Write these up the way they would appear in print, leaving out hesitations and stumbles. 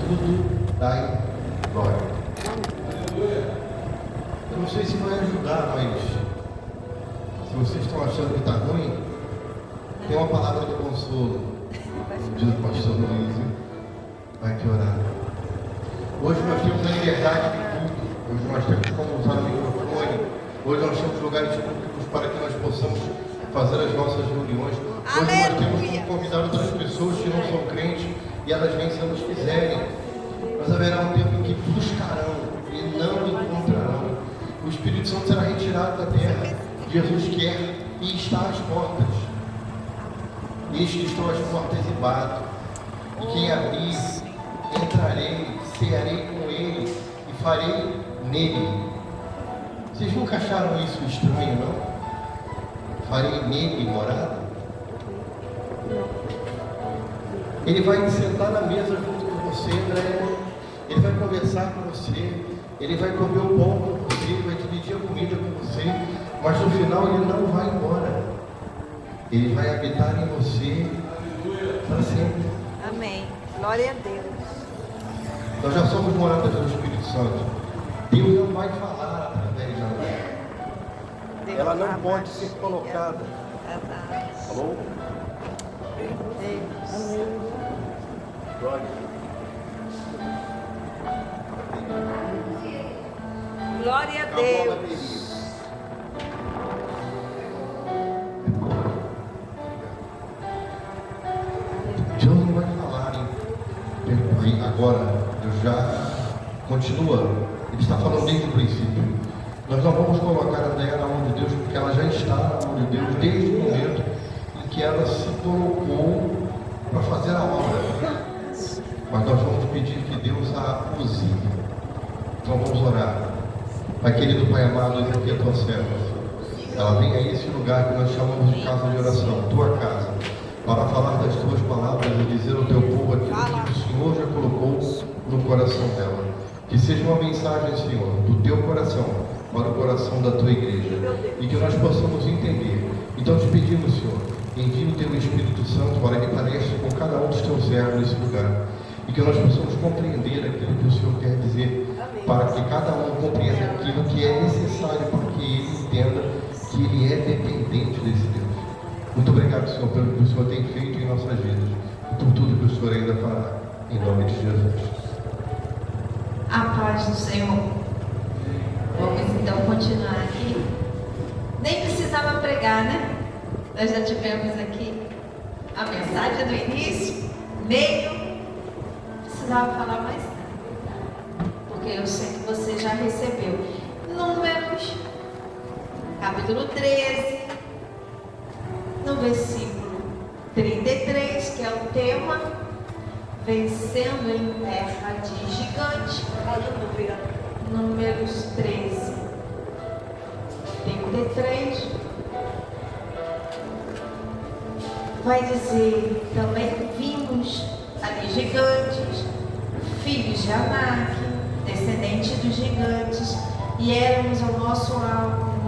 tudo dai glória. Eu não sei se vai ajudar, mas se vocês estão achando que está ruim, tem uma palavra de consolo. Diz o pastor Luiz, vai piorar. Hoje nós temos a liberdade de tudo. Hoje nós temos como usar o microfone. Hoje nós temos lugares públicos para que nós possamos fazer as nossas reuniões. Hoje nós temos como convidar outras pessoas que não são crentes e elas vêm se elas quiserem. Mas haverá um tempo em que buscarão e não encontrarão. O Espírito Santo será retirado da terra. Jesus quer e está às portas. Eis que estou às portas e bato. E quem abrir, entrarei, cearei com ele e farei nele. Vocês nunca acharam isso estranho, não? Farei nele morada? Ele vai sentar na mesa junto com você, André. Ele vai conversar com você. Ele vai comer o pão com você, vai dividir a comida com você. Mas no final ele não vai embora. Ele vai habitar em você para sempre. Amém. Glória a Deus. Nós já somos moradas do Espírito Santo. Deus não vai falar através de André. Ela não pode ser colocada. Alô? Glória. Glória a Deus. Deus não vai falar, hein? Agora, Deus já continua. Ele está falando desde o princípio. Nós não vamos colocar a Andréia na mão de Deus, porque ela já está na mão de Deus desde o momento em que ela se colocou para fazer a obra. Mas nós vamos pedir que Deus a use. Então vamos orar. Pai querido, Pai amado, eu aqui a tua serva. Ela vem a esse lugar que nós chamamos de casa de oração, tua casa, para falar das tuas palavras e dizer ao teu povo aquilo que o Senhor já colocou no coração dela. Que seja uma mensagem, Senhor, do teu coração para o coração da tua igreja, e que nós possamos entender. Então te pedimos, Senhor, envie o teu Espírito Santo para que pareça com cada um dos teus servos nesse lugar, e que nós possamos compreender aquilo que o Senhor quer dizer, para que cada um compreenda aquilo que é necessário para que ele entenda que ele é dependente desse Deus. Muito obrigado, Senhor, pelo que o Senhor tem feito em nossas vidas e por tudo que o Senhor ainda fará, em nome de Jesus. A paz do Senhor. Vamos então continuar aqui. Nem precisava pregar, né? Nós já tivemos aqui a mensagem do início, meio. Precisava falar mais nada, porque eu sei que você já recebeu. Números, capítulo 13, no versículo 33, que é o tema, vencendo em terra de gigante. Números 13, 33, vai dizer: também vimos ali gigantes, filhos de Anak, descendentes dos gigantes, e éramos ao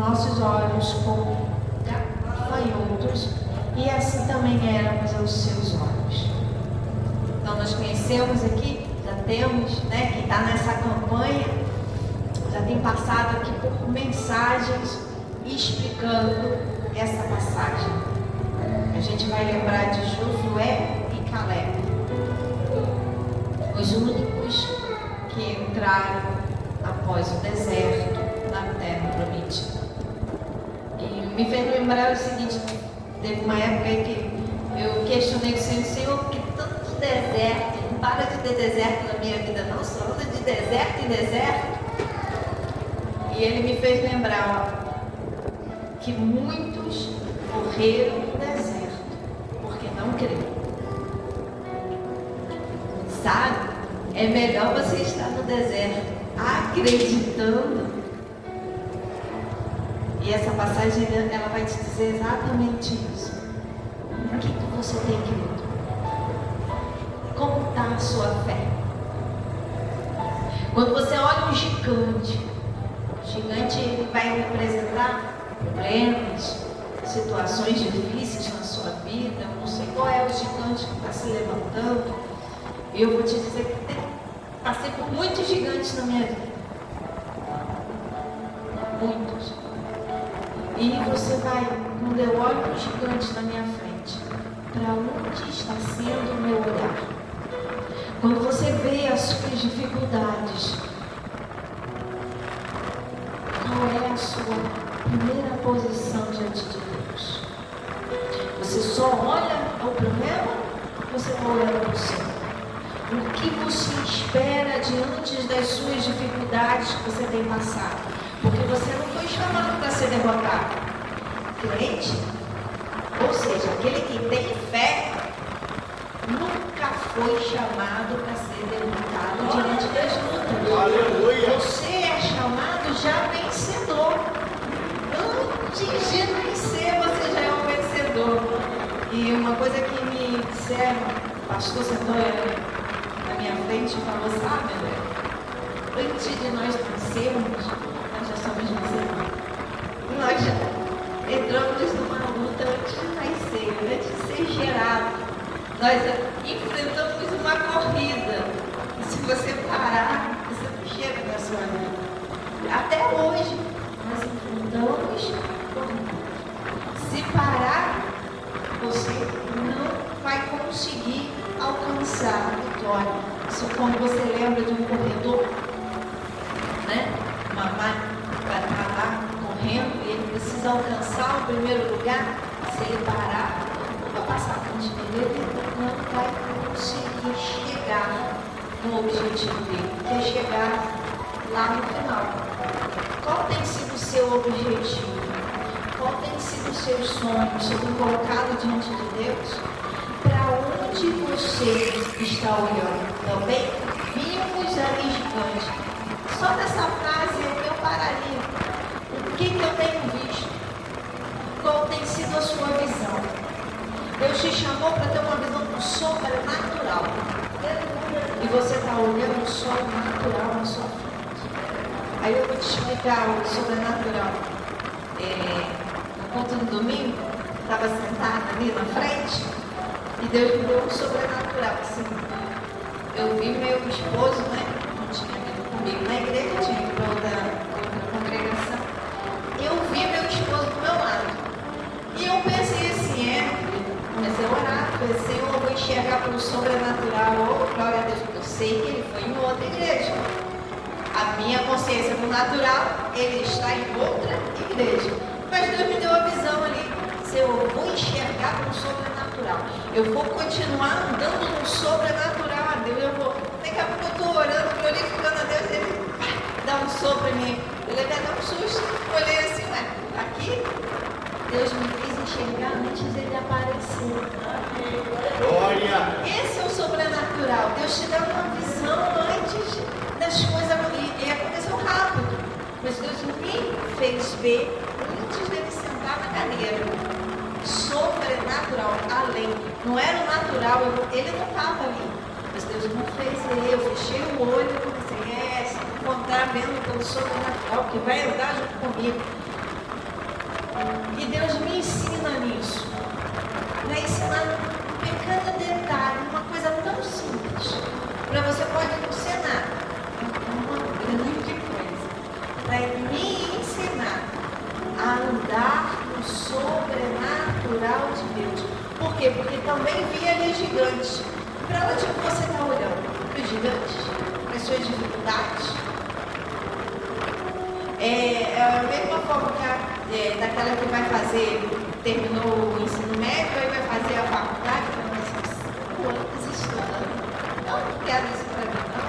nossos olhos como gafanhotos, e assim também éramos aos seus olhos. Então nós conhecemos aqui, já temos, né, quem está nessa campanha, já tem passado aqui por mensagens explicando essa passagem. A gente vai lembrar de Josué e Caleb, os únicos que entraram após o deserto na terra prometida. E me fez lembrar o seguinte: teve uma época em que eu questionei o Senhor, que tanto deserto, não para de ter deserto na minha vida não, só anda de deserto em deserto. E ele me fez lembrar que muitos morreram no deserto porque não creram. Sabe? É melhor você estar no deserto acreditando. E essa passagem, ela vai te dizer exatamente isso. O que você tem crido? Como está a sua fé? Quando você olha um gigante, o gigante ele vai representar problemas, situações difíceis na sua vida. Eu não sei qual é o gigante que está se levantando. Eu vou te dizer que tem gigantes na minha vida. Muitos. E você vai, quando eu olho para os gigantes na minha frente, para onde está sendo o meu olhar? Quando você vê as suas dificuldades, qual é a sua primeira posição diante de Deus? Você só olha ao problema ou você está olhando para o céu? O que você espera diante das suas dificuldades que você tem passado? Porque você não foi chamado para ser derrotado. Crente, ou seja, aquele que tem fé, nunca foi chamado para ser derrotado diante das lutas. Aleluia! Você é chamado já vencedor. Antes de nascer, você já é um vencedor. E uma coisa que me disseram, o pastor sentou na minha frente e falou, sabe, antes de nós nascermos, nós já somos vencedores. Nós já entramos numa luta antes de nascer, antes de ser gerado. Nós enfrentamos uma corrida. E se você parar, você não chega na sua vida. Até hoje, nós enfrentamos corrida. Se parar, você não vai conseguir alcançar a vitória. Isso quando você lembra de um corredor, né? Uma máquina vai estar lá correndo e ele precisa alcançar o primeiro lugar. Se ele parar, não vai passar a frente dele, ele não vai conseguir chegar no objetivo dele, que é chegar lá no final. Qual tem sido o seu objetivo? Qual tem sido os seus sonhos? Você tem colocado diante de Deus? Para onde você está olhando? Também vimos ali gigante. Só dessa frase eu pararia. O que eu tenho visto? Qual tem sido a sua visão? Deus te chamou para ter uma visão do sobrenatural. E você está olhando o sobrenatural na sua frente. Aí eu vou te explicar o sobrenatural. No culto do domingo, estava sentada ali na frente e Deus me deu um sobrenatural. Assim, eu vi meu esposo, né? Não tinha ido comigo na igreja, tinha ido para outra congregação. Eu vi meu esposo do meu lado. E eu pensei assim, comecei a orar, pensei, eu vou enxergar pelo sobrenatural, glória a Deus, porque eu sei que ele foi em outra igreja. A minha consciência do natural, ele está em outra igreja. Mas Deus me deu a visão ali, se eu vou enxergar pelo sobrenatural, eu vou continuar andando no sobrenatural a Deus, daqui a pouco eu estou orando, glorificando a Deus, ele dá um sopro em mim, eu levei até um susto, olhei assim, aqui, Deus me fez enxergar antes dele aparecer. Glória! Esse é o sobrenatural, Deus te dá uma visão antes das coisas acontecerem, e aconteceu rápido, mas Deus me fez ver antes dele sentar na cadeira. Sobrenatural, além. Não era o natural, ele não estava ali. Mas Deus me fez ver, eu fechei o olho e comecei, se encontrar vendo pelo sobrenatural, que vai andar junto comigo. E Deus me ensina nisso. Vai ensinar um pequeno detalhe, uma coisa tão simples. Para você pode não ser nada, uma grande coisa. Para me ensinar a andar no sobrenatural de Deus. Por quê? Porque também vi ali gigantes. Para onde você está olhando? Para os gigantes? Para as suas dificuldades? É a mesma forma que daquela que vai fazer, terminou o ensino médio, aí vai fazer a faculdade, vai estudando. Eu não quero isso para mim, não.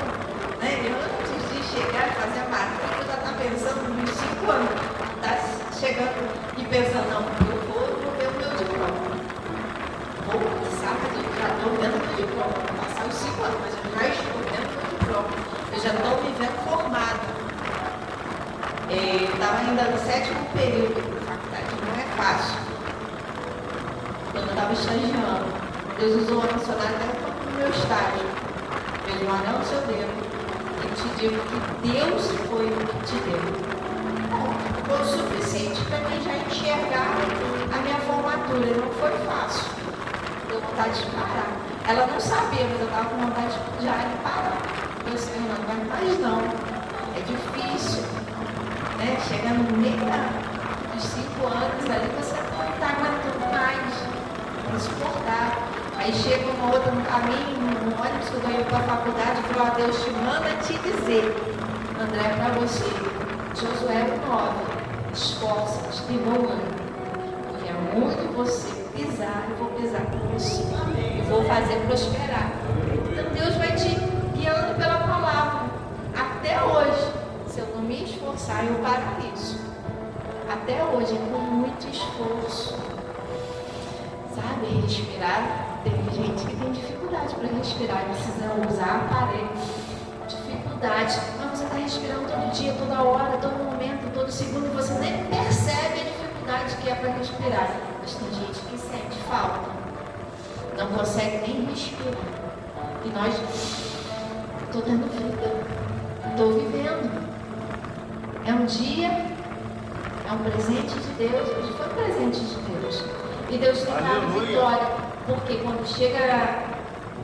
Né? E antes de chegar e fazer a matrícula, já está pensando nos 5 anos. Está chegando e pensando, não, eu vou ver o meu diploma. Sábado, já estou vendo o meu diploma. Vou passar os 5 anos, mas eu já estou vendo o meu diploma. Eu já estou me vendo formada. Eu estava ainda no 7º período da faculdade, não é fácil. Quando eu estava estagiando, Deus usou a missionária até no meu estágio. Ele falou, não, seu Deus, eu te digo que Deus foi o que te deu. Bom, foi o suficiente para mim já enxergar a minha formatura. Não foi fácil. Deu vontade de parar. Ela não sabia, mas eu estava com vontade de parar. Eu disse, não vai mais não. no meio dos 5 anos ali, você não está aguentando mais, é insuportável. Aí chega uma outra no caminho, no ônibus que eu ganhei para a faculdade, e falou: Deus te manda te dizer, André, para você, Josué 9, esforça-te e vou ando, porque aonde você pisar, eu vou pisar com você, e vou fazer prosperar. Então Deus vai te guiando pela palavra, até hoje. Se eu não me esforçar, eu paraliso. Até hoje, com muito esforço. Sabe, respirar. Tem gente que tem dificuldade para respirar, precisa usar aparelho. Dificuldade. Mas você está respirando todo dia, toda hora, todo momento, todo segundo, e você nem percebe a dificuldade que é para respirar. Mas tem gente que sente falta. Não consegue nem respirar. E nós, estou tendo vida. Estou vivendo. É um dia, é um presente de Deus. Hoje foi um presente de Deus. E Deus tem dado vitória. Porque quando chega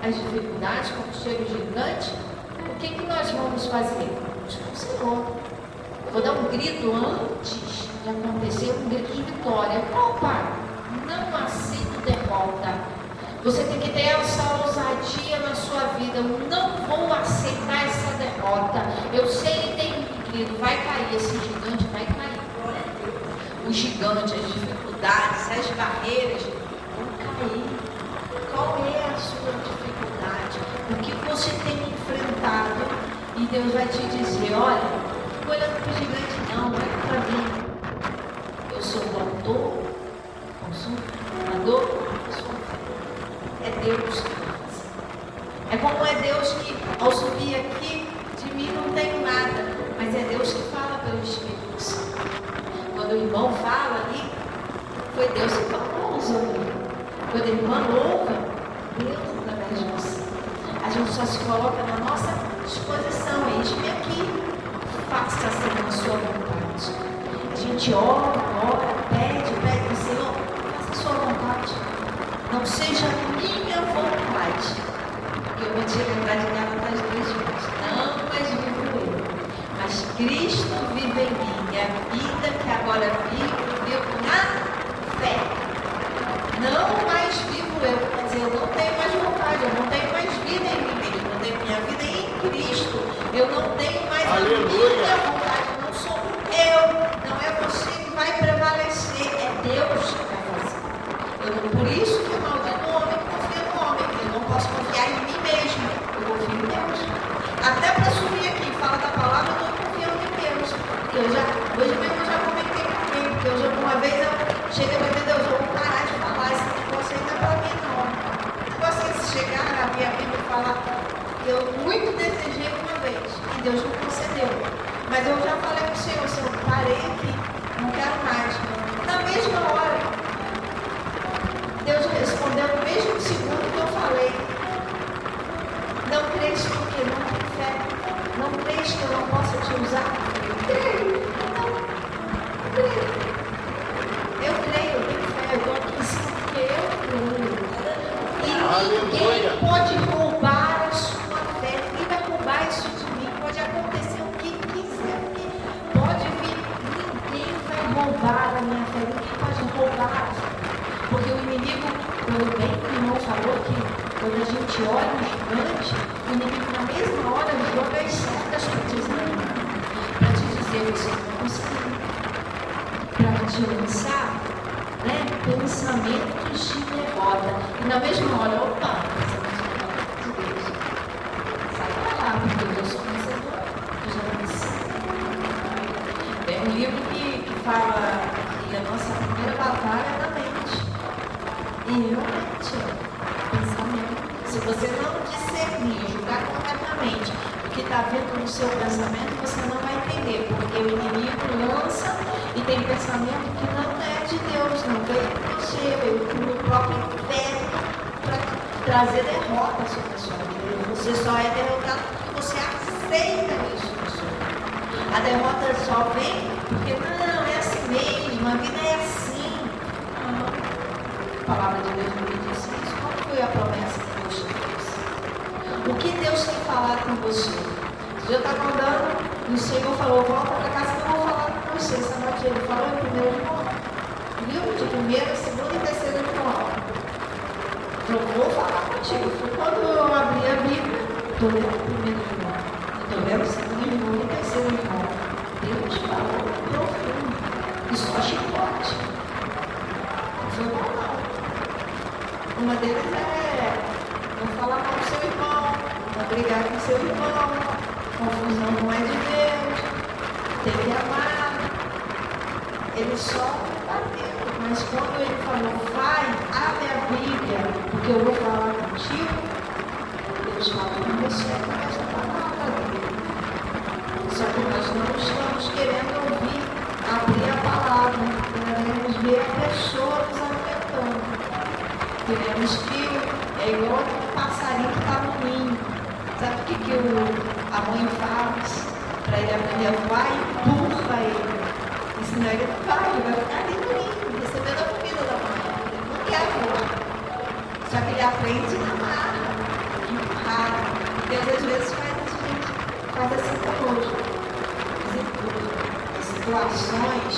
as dificuldades, quando chega o gigante, o que nós vamos fazer? Vamos com o Senhor. Eu vou dar um grito antes de acontecer, um grito de vitória. Qual, Pai? Não aceito derrota. Você tem que ter essa ousadia na sua vida. Eu não vou aceitar essa derrota. Eu sei, tem vai cair, esse gigante vai cair. O gigante, as dificuldades, as barreiras vão cair. Qual é a sua dificuldade? O que você tem enfrentado? E Deus vai te dizer: olha, não fica olhando para o gigante não, olha para mim. Eu sou o autor, consumador, eu sou o filho. É Deus que vai fazer. É como é Deus que, ao subir aqui, de mim não tenho nada. Mas é Deus que fala pelo Espírito Santo. Quando o irmão fala ali, foi Deus que falou aos ouvidos. Quando a irmã louva, Deus através de você. A gente só se coloca na nossa disposição. Eis-me aqui, faça-se na sua vontade. A gente ora, pede, Senhor, faça a sua vontade. Não seja a minha vontade. Porque eu vou te lembrar de Gálatas 2:20. Não mais vivo eu, mas Cristo vive em mim. E a vida que agora vivo na fé. Não mais vivo eu. Quer dizer, eu não tenho mais vontade, eu não tenho mais vida em mim mesmo. Eu tenho minha vida em Cristo. Eu não tenho mais a minha vontade. Não sou eu. Não é você que vai prevalecer. É Deus que vai fazer. Por isso que eu maldito o homem que confia no homem. Eu não posso confiar em mim mesmo. Eu confio em Deus. Até para subir aqui, fala da palavra, eu estou confiando em Deus. Hoje mesmo eu já comentei com ele, porque uma vez eu cheguei para Deus, eu vou parar de falar, esse negócio aí não é para mim não. O negócio é chegar na minha vida e falar, eu muito desejei uma vez, e Deus não concedeu. Mas eu já falei para o Senhor, parei aqui, não quero mais. Na mesma hora, Deus respondeu no mesmo segundo que eu falei. Não crês porque não tem fé? Não crês que eu não possa te usar? Eu creio. Eu creio, eu tenho fé. Eu estou aqui sim porque eu creio. E ninguém pode roubar a sua fé. Ninguém vai roubar isso de mim. Pode acontecer o que quiser. Pode vir. Ninguém vai roubar a minha fé. Ninguém pode roubar. Porque o inimigo, quando bem que o irmão falou que quando a gente olha o gigante, o inimigo na mesma hora joga as certas coisas na mão. Para te dizer, você não consegue. Para te lançar, pensamentos de derrota. E na mesma hora, opa, pensamento de Deus. Sai para lá, porque eu sou vencedor. Eu já venci. Tem um livro que fala que a nossa primeira batalha é na mente. E realmente se você não discernir, julgar corretamente o que está vendo no seu pensamento, você não vai entender, porque o inimigo lança e tem pensamento que não é de Deus, não veio de você, veio do próprio inferno para trazer derrota sobre a sua vida. Você só é derrotado porque você aceita isso na sua vida. A derrota só vem porque não, é assim mesmo, a vida é assim. Não. A palavra de Deus não me disse isso. Qual foi a promessa que Deus te fez? O que Deus tem falado com você? Você já estava andando e o Senhor falou, volta para casa que eu vou falar com você, Sabatinho, ele falou em 1 João. Livro de 1ª, 2ª e 3ª João. Eu vou falar contigo. Foi quando eu abri a Bíblia, estou lendo 1 João. Estou lendo 2 João e 3 João. Deus falou profundo. E só chicote. Não foi bom, não. Uma deles é não falar mal do seu irmão, não brigar com seu irmão, confusão não é de Deus, tem que amar. Ele só bateu, mas quando ele falou, vai, abre a Bíblia, porque eu vou falar contigo, Deus fala com você através da palavra dele. Só que nós não estamos querendo ouvir, abrir a palavra, queremos ver a pessoa nos alimentando. Queremos que é igual um passarinho que está no ninho. Sabe o que a mãe faz para ele aprender a voar? Empurra ele. E senão ele não vai, ele vai ficar ali no ninho, recebendo a comida da mãe. Ele não quer voar. Só que ele aprende na marra, empurrado. Deus às vezes faz assim conosco. As situações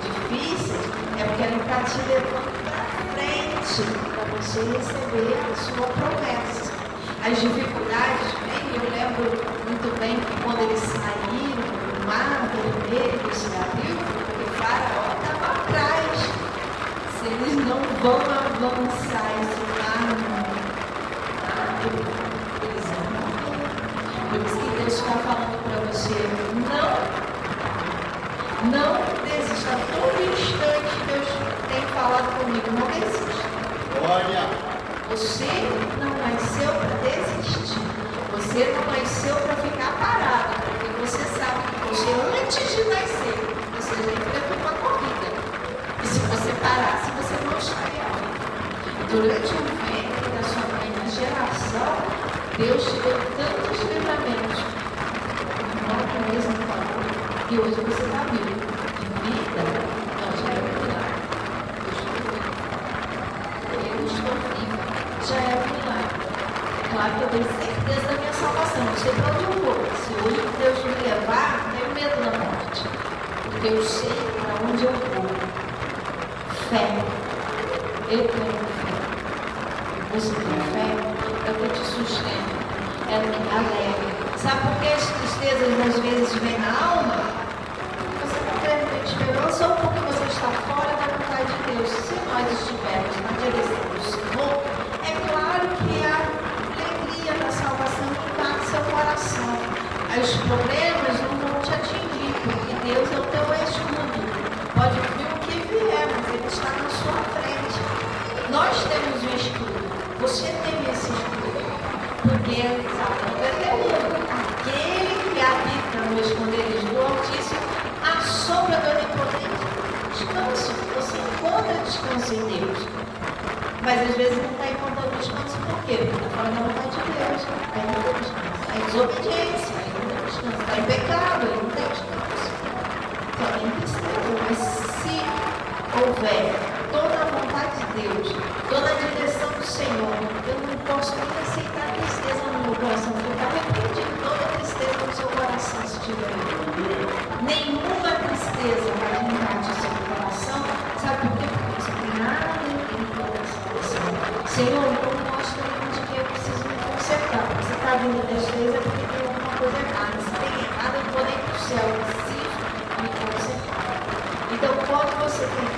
difíceis é porque ele está te levando para frente para você receber a sua promessa. As dificuldades, eu lembro muito bem que quando eles saíram do mar vermelho, se abriu, o faraó estava atrás. Se eles não vão avançar esse mar, eles vão morrer. Por isso que Deus está falando para você, não desista. Todo instante Deus tem falado comigo, não desista. Glória! Você não nasceu para desistir. Você não nasceu para ficar parado. Porque você sabe que você, antes de nascer, você já enfrentou uma corrida. E se você parasse, você não estaria vivo. Durante o ventre da sua mãe, na geração, Deus te deu tantos livramentos. Não mesmo falou. E hoje você está vivo. De vida, não, já é milagre. Eu estou vivo. Já é um milagre. Claro que eu tenho certeza da minha salvação. Eu sei para onde eu vou. Se hoje Deus me levar, não tenho medo da morte. Porque eu sei para onde eu vou. Fé. Eu tenho fé. Você tem fé? É o que te sustenta. É o que me alegra. Sabe por que as tristezas às vezes vêm na alma? Porque você não tem esperança ou porque você está fora da vontade de Deus. Se nós estivermos na direção do Senhor, é claro que a alegria da salvação está no seu coração. Os problemas não vão te atingir, porque Deus é o teu escudo. Pode vir o que vier, mas Ele está na sua frente. Nós temos um escudo. Você tem esse escudo. Porque, sabe, aquele que habita no esconderijo do Altíssimo, a sombra do Onipotente, descanso. Você encontra descanso em Deus. Mas às vezes não está encontrando descanso por quê? Porque está fora da vontade de Deus. Aí não tem descanso. Está em desobediência, aí não tem descanso. Está em pecado, aí não tem descanso. Também precisa. Mas se houver toda a vontade de Deus, toda a direção do Senhor, eu não posso nem aceitar a tristeza no meu coração. Eu estava repreendido toda a tristeza no seu coração, se tiver. Nenhuma tristeza vai invadir seu coração. Sabe por quê? Porque você tem nada no coração. Senhor, então mostra onde que eu preciso me consertar. Você está vindo tristeza porque tem alguma coisa errada. Se tem errado, eu vou nem para o céu. Eu preciso me consertar. Então, quando você tem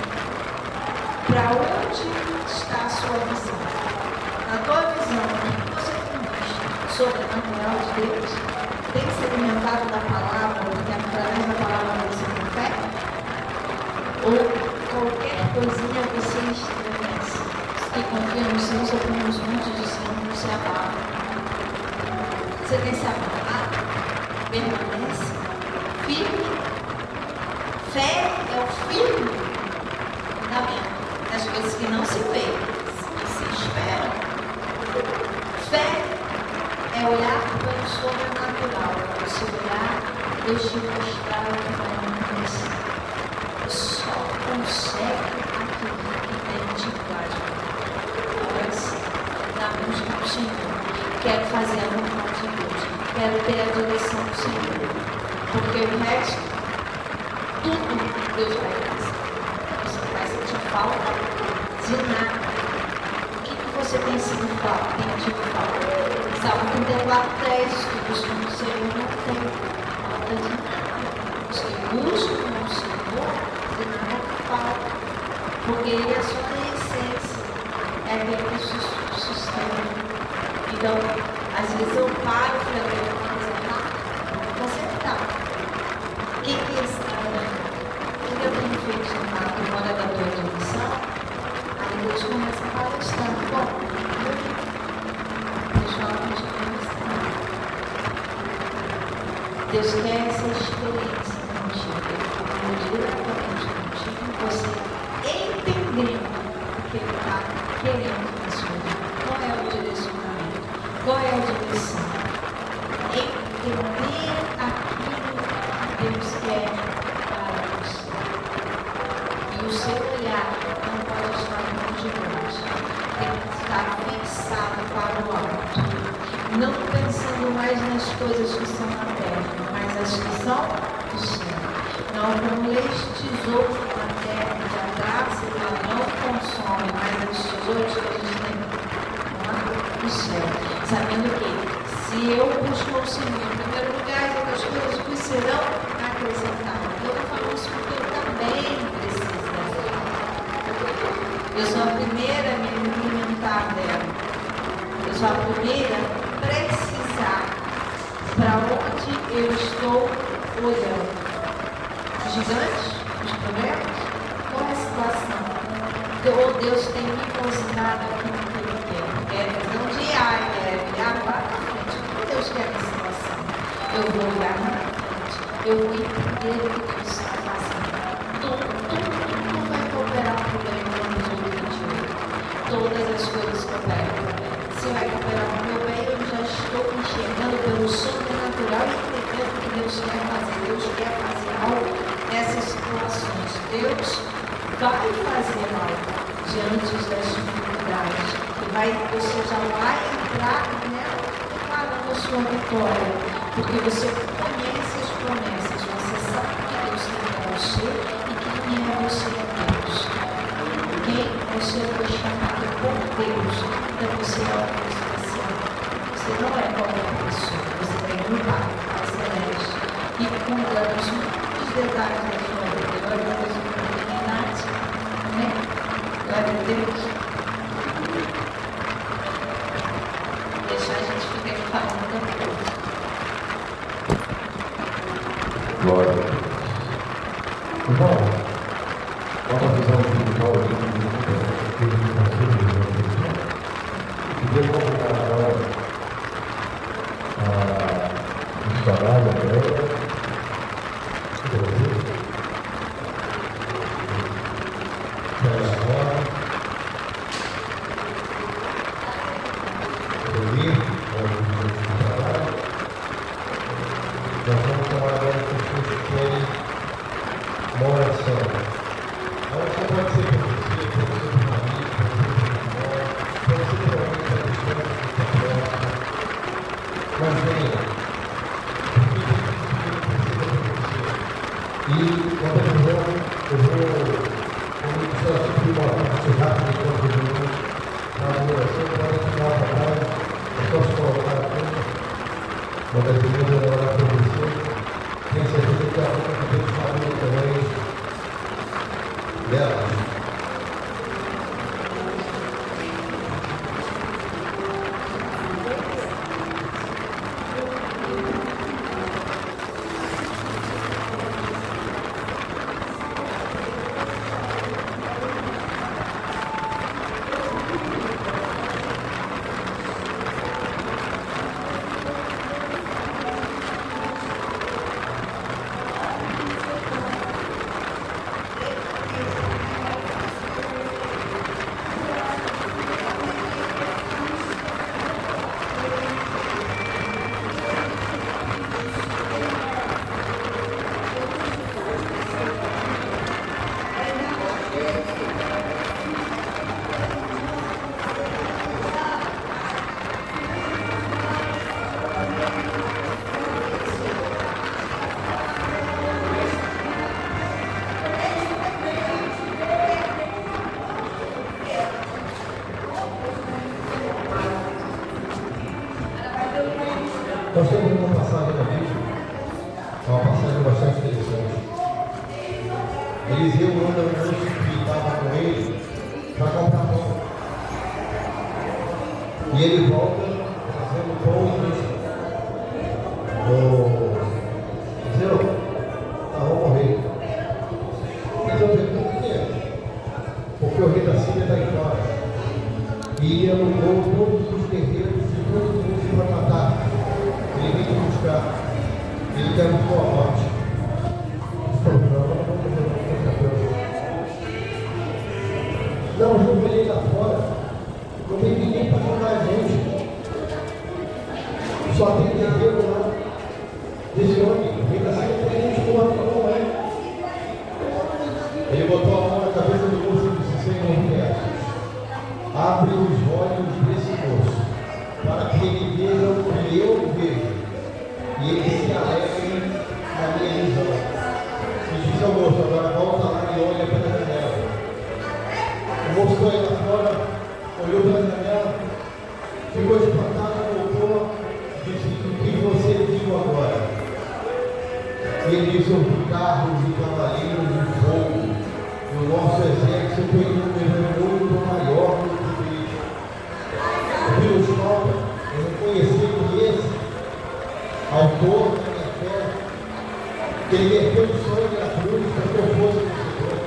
para onde está a sua visão? Na tua visão, o que você tem visto sobrenatural de Deus? Tem se alimentado da palavra, porque através da palavra você tem fé? Ou qualquer coisinha você estremece? Que confia no Senhor, só tem uns montes de Senhor, não se abala. Você tem se abalado? Permanece? Firme? Fé é o firme fundamento das coisas que não se vê, que se esperam. Fé é olhar para o sobrenatural, você olhar, Deus te mostrar o que vai acontecer. Só consegue aquilo que tem dificuldade. Agora sim, na busca do Senhor. Quero fazer a vontade de Deus. Quero ter a direção do Senhor. Porque o resto, tudo Deus vai fazer. Você não vai sentir falta de nada. O que você tem tido falta? Salmo 34:10, os que buscam o Senhor não tem falta de nada. Os que buscam o Senhor, de nada falta. Porque Ele é a sua essência, é aquele que sustenta. Então, às vezes eu paro e falo, eu vou consertar. O que está dando? O que eu tenho feito na memória da tua intuição? Aí Deus começa a palestrar. Bom, deixa eu continuar. Deus quer essa experiência contigo. Ele falou diretamente contigo, você entendendo o que Ele está querendo na sua vida. Qual é o direcionamento? Qual é a direção? Entender aquilo que Deus quer para você. E o seu olhar não pode estar longe de nós. Tem que estar fixado para o alto. Não pensando mais nas coisas que são na terra, mas as que são do céu. Não como este tesouro na terra, que a graça e ela não consome, mas os tesouros que a gente tem lá no céu. Sabendo que se eu busco o Senhor em primeiro lugar, as outras coisas me serão acrescentadas. Eu estou falando isso porque eu também preciso dela. Eu sou a primeira a me alimentar dela. Eu sou a primeira a precisar para onde eu estou olhando. Os gigantes, os problemas, qual é a situação? Ou Deus tem me considerado aqui no que Ele quer. É a visão diária, é olhar lá na frente. O que Deus quer na situação? Eu vou olhar lá na frente. Eu vou entender o que Deus está fazendo. Tudo vai cooperar para o bem no ano de 2028. Todas as coisas cooperam. Se vai cooperar para o meu bem, eu já estou enxergando pelo sobrenatural e entendendo o que Deus quer fazer. Deus quer fazer algo nessas situações. Deus vai fazer algo diante das dificuldades. Você já vai entrar nela declarando a sua vitória. Porque você conhece as promessas. Você sabe que Deus tem para você e quem é você em Deus. Quem você foi chamado por Deus para você é algo especial. Você não é qualquer pessoa. Você tem um Pai celeste que cuida dos muitos detalhes da sua vida. Glória a Deus por oportunidade. Amém? Glória a Deus. Deixa a gente ficar aqui falando depois. Glória a Deus. Irmão, uma visão espiritual aqui do e devo convidar agora a missionária dela. Nós vamos tomar agora com os que querem uma oração. A oração pode ser para você, pode ser para uma amiga, pode ser para uma pessoa que está próxima. Mas venha. E na televisão eu vou começar a subir uma parte rápida enquanto eu vou na oração para o final da tarde. Eu posso colocar aqui. Uma das primeiras a orar por você, tem certeza que a outra que tem família também dela. passagem da Bíblia, é uma passagem bastante interessante. Eliseu manda um moço que estava com ele para comprar pão. E ele volta trazendo pão e peixe. Eliseu, vou morrer. Eliseu pergunta o que é? Porque o rei da Síria está em fora. E ele alugou todos os terreiros de todo mundo para matar. Ele vem te buscar. Ele quer a sua morte. Não, eu joguei lá fora. Não tem ninguém para jogar a gente. Só tem terreiro lá. Desse homem. Vem da Síria, tem gente morta, não é? Ele botou a mão na cabeça do moço e disse: Senhor, abre os olhos desse moço, para que ele veja o que eu vejo, e ele se alegre na minha visão. E disse ao moço: agora volta lá e olha pela janela. O moço foi lá fora, olhou pela janela, ficou espantado, voltou, disse: o que você viu agora? E ele disse: eu vi carros e cavaleiros de fogo, e o nosso exército tem um número muito maior do que eles. Eu vi os novos, eu reconheci que esse autor da minha fé, que ele verteu o sangue na cruz para que eu fosse vencedor.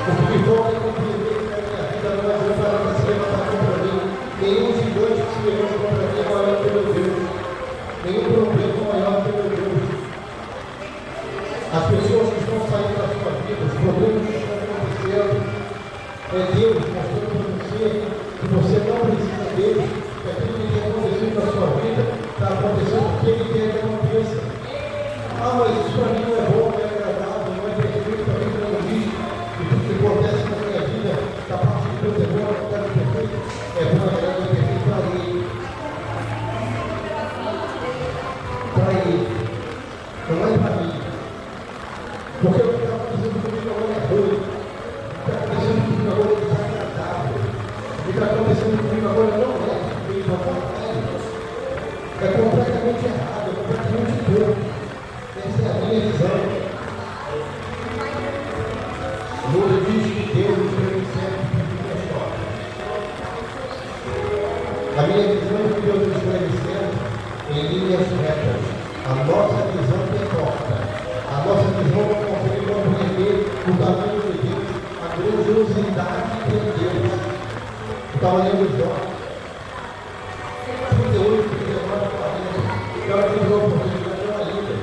Porque de volta eu compreender que na minha vida não adianta para se levantar contra mim. Nenhum gigante que se levanta contra mim é maior que meu Deus. Nenhum problema é maior que meu Deus. As pessoas que estão saindo da sua vida, os problemas que estão acontecendo, é Deus mostrando para você que você não precisa dele, que aquilo que tem acontecido na sua vida está acontecendo porque ele quer que aconteça. Ah, mas isso para mim não é bom, não é agradável, não é perfeito, para mim não existe. E tudo que acontece na minha vida, da parte de Deus é bom, não é perfeito, é bom, agradável, é perfeito para ele. Para ele, não é para mim. Porque o que está acontecendo comigo agora é ruim. O que está acontecendo comigo agora é desagradável. O que está acontecendo comigo agora não é perfeito, ao contrário. É completamente errado, é completamente torto. Essa é a minha visão. O Lula diz que Deus escreve sempre a história. A minha visão é que Deus escreve sempre em linhas retas. A nossa visão importa. A nossa visão não consegue compreender o tamanho de Deus, a grandiosidade de Deus. Eu estava lendo Jó 38, 39, 40. Eu tive uma oportunidade na linda.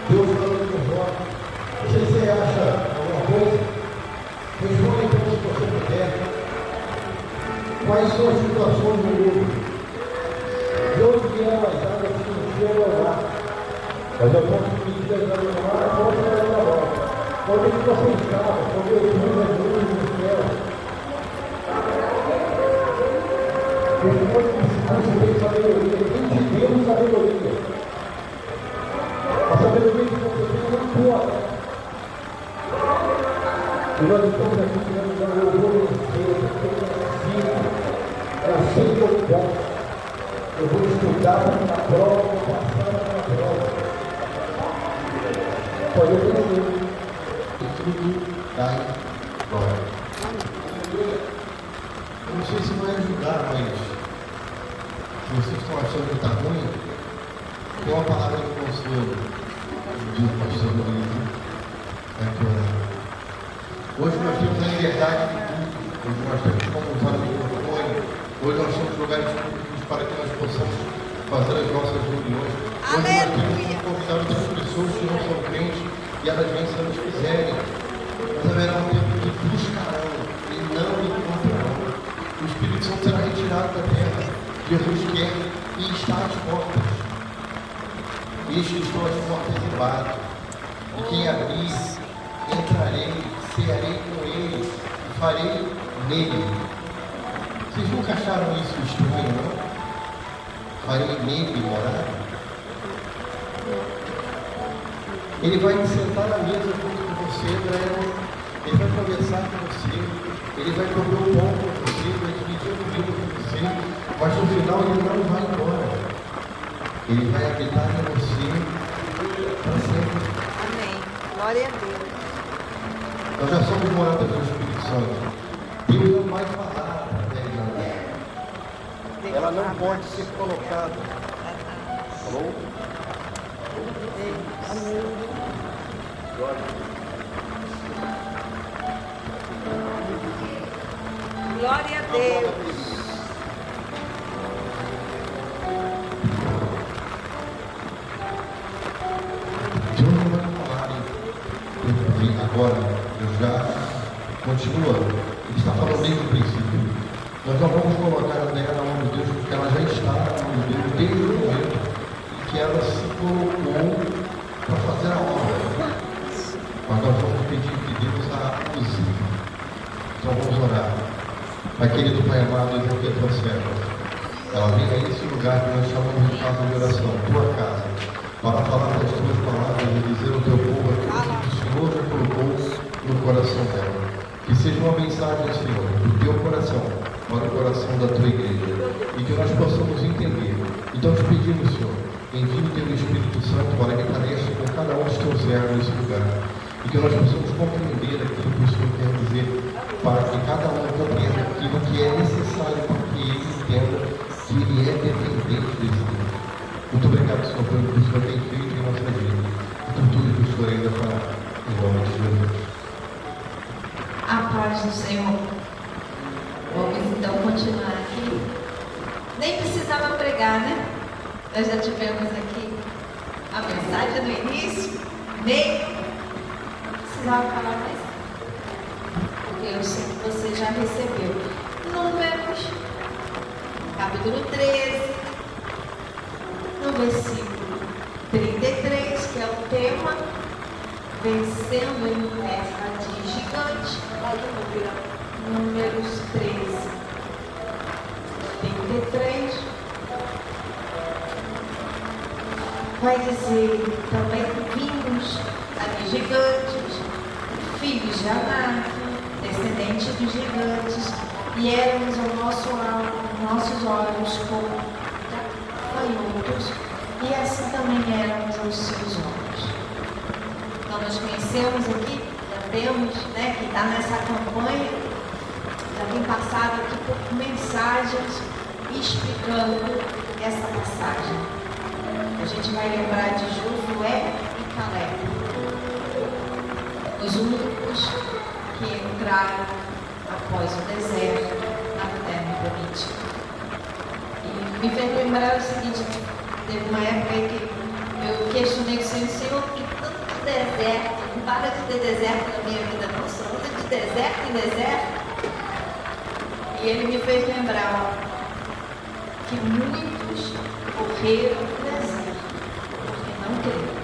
Deus falando com Jó. Não sei se você acha alguma coisa. Responda então se você puder. Quais são as situações do mundo? De onde vieram as águas que não chegam ao mar? Mas eu posso pedir a mar, a volta da hora. Quando ele ficou fechado, quando eu vi as luzes no céu. Depois que você tem sabedoria, tem de Deus sabedoria. A sabedoria que você tem é tua. E nós estamos aqui tirando da meu vou vencer, eu sei que eu posso. Eu vou estudar na prova, vou passar na prova. Pode obedecer. E tudo dá glória. Eu não sei se vai ajudar, mas se vocês estão achando que está ruim, tem uma palavra de consolo do pastor Rodrigo. Hoje nós temos a liberdade de tudo. Hoje nós temos como usar o microfone. Hoje nós temos lugares públicos para que nós possamos fazer as nossas reuniões. Hoje nós temos convidar outras pessoas que não são crentes e elas vêm se elas quiserem. Mas haverá um tempo que buscarão e não encontrarão. O Espírito Santo será retirado da terra. Jesus quer e está às portas. Eis que estou às portas e bato. E quem abrir, entrarei, cearei com ele e farei nele. Vocês nunca acharam isso estranho, não? Farei nele morar? Ele vai te sentar na mesa junto com você, ele vai conversar com você, ele vai comer o pão com você, vai dividir o vinho com você, mas no final ele não vai embora. Ele vai habitar em você para sempre. Amém. Glória a Deus. Nós já somos moradas do Espírito Santo. Deus não vai falar através de alguém. Ela não pode ser colocada. Falou? Glória a Deus. Deus não vai falar agora, Deus já continua. Ele está falando desde o princípio. Nós não vamos colocar a terra na mão de Deus, porque ela já está na mão de Deus desde o momento em que ela se colocou para fazer a obra. Mas nós vamos pedir que Deus a use. Então vamos orar. Pai querido, Pai amado, eu aqui a tua serva. Ela vem a esse lugar que nós chamamos de casa de oração, tua casa, para falar das tuas palavras e dizer ao teu povo aquilo que o Senhor já colocou no coração dela. Que seja uma mensagem, Senhor, do teu coração para o coração da tua igreja e que nós possamos entender. Então te pedimos, Senhor, envie o teu Espírito Santo para que pareça com cada um dos teus servos nesse lugar e que nós possamos compreender aquilo que o Senhor quer dizer para que cada um compreenda aquilo que é necessário para que ele entenda que ele é dependente desse Deus. Muito obrigado, Senhor, pelo que o Senhor tem feito em nossa vida e por tudo que o Senhor ainda fará. Em nome de Jesus. A paz do Senhor. Vamos então continuar aqui. Nem precisava pregar, né? Nós já tivemos aqui a mensagem do início, meio. Não precisava falar mais. Porque eu sei que você já recebeu. Números, capítulo 13, no versículo 33, que é o tema, vencendo em terra de gigante. Números 13, 33. Vai dizer: também vimos ali gigantes, filhos de Anak, descendentes dos gigantes, e éramos ao nossos olhos como gafanhotos, e assim também éramos aos seus olhos. Então nós conhecemos aqui, já temos, né, que está nessa campanha, já tem passado aqui por mensagens explicando essa passagem. A gente vai lembrar de Josué e Caleb, os únicos que entraram após o deserto na terra prometida. E me fez lembrar o seguinte: teve uma época que eu questionei com o Senhor, que tanto deserto, não para de ter deserto na minha vida, não, só anda de deserto em deserto. E ele me fez lembrar que muitos morreram no deserto porque não creram.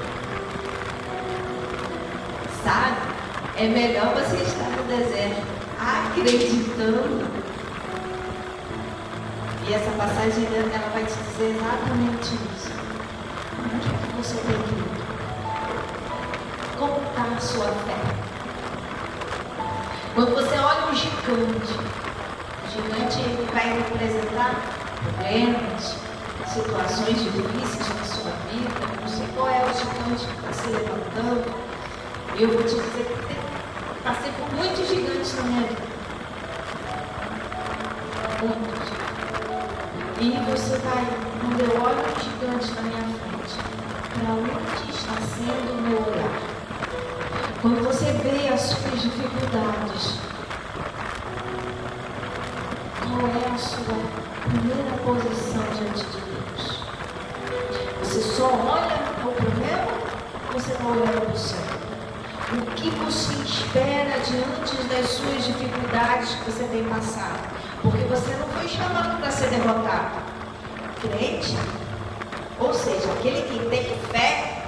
Sabe? É melhor você estar no deserto acreditando. E essa passagem ela vai te dizer exatamente isso. O que você tem que ir? Como está a sua fé? Quando você olha um gigante, o gigante ele vai representar problemas, situações difíceis na sua vida. Não sei qual é o gigante que está se levantando. Eu vou te dizer que passei por muitos gigantes na minha vida. Muitos. E você vai, quando eu olho um gigante na minha frente, para onde está sendo o meu olhar? Quando você vê as suas dificuldades, qual é a sua primeira posição diante de Deus? Você só olha para o problema ou você está olhando para o céu? O que você espera diante das suas dificuldades que você tem passado? Porque você não foi chamado para ser derrotado. Crente, ou seja, aquele que tem fé,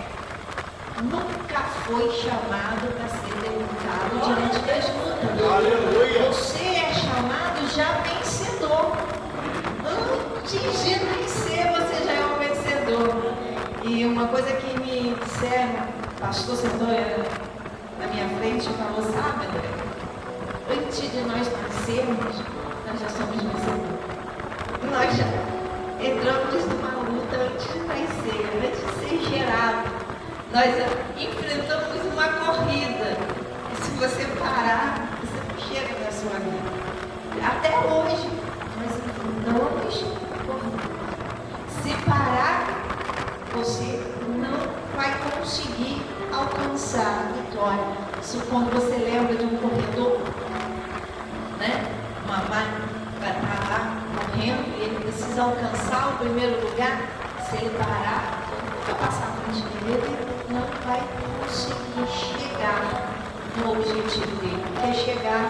nunca foi chamado para ser derrotado diante das lutas. Aleluia. Você é chamado já vencedor. Antes de nascer, você já é um vencedor. E uma coisa que me disseram, o pastor sentou na minha frente e falou: sabe, André, antes de nós nascermos, nós já somos vencedores. Nós já entramos numa luta antes de nascer, antes de ser gerado, nós enfrentamos uma corrida. E se você parar, você não chega na sua vida. Até hoje, nós enfrentamos corrida. Se parar, você não vai conseguir alcançar a vitória. Isso quando você lembra de um corredor, né? Uma máquina vai estar lá correndo e ele precisa alcançar o primeiro lugar. Se ele parar, vai passar à frente dele, ele não vai conseguir chegar no objetivo dele, que é chegar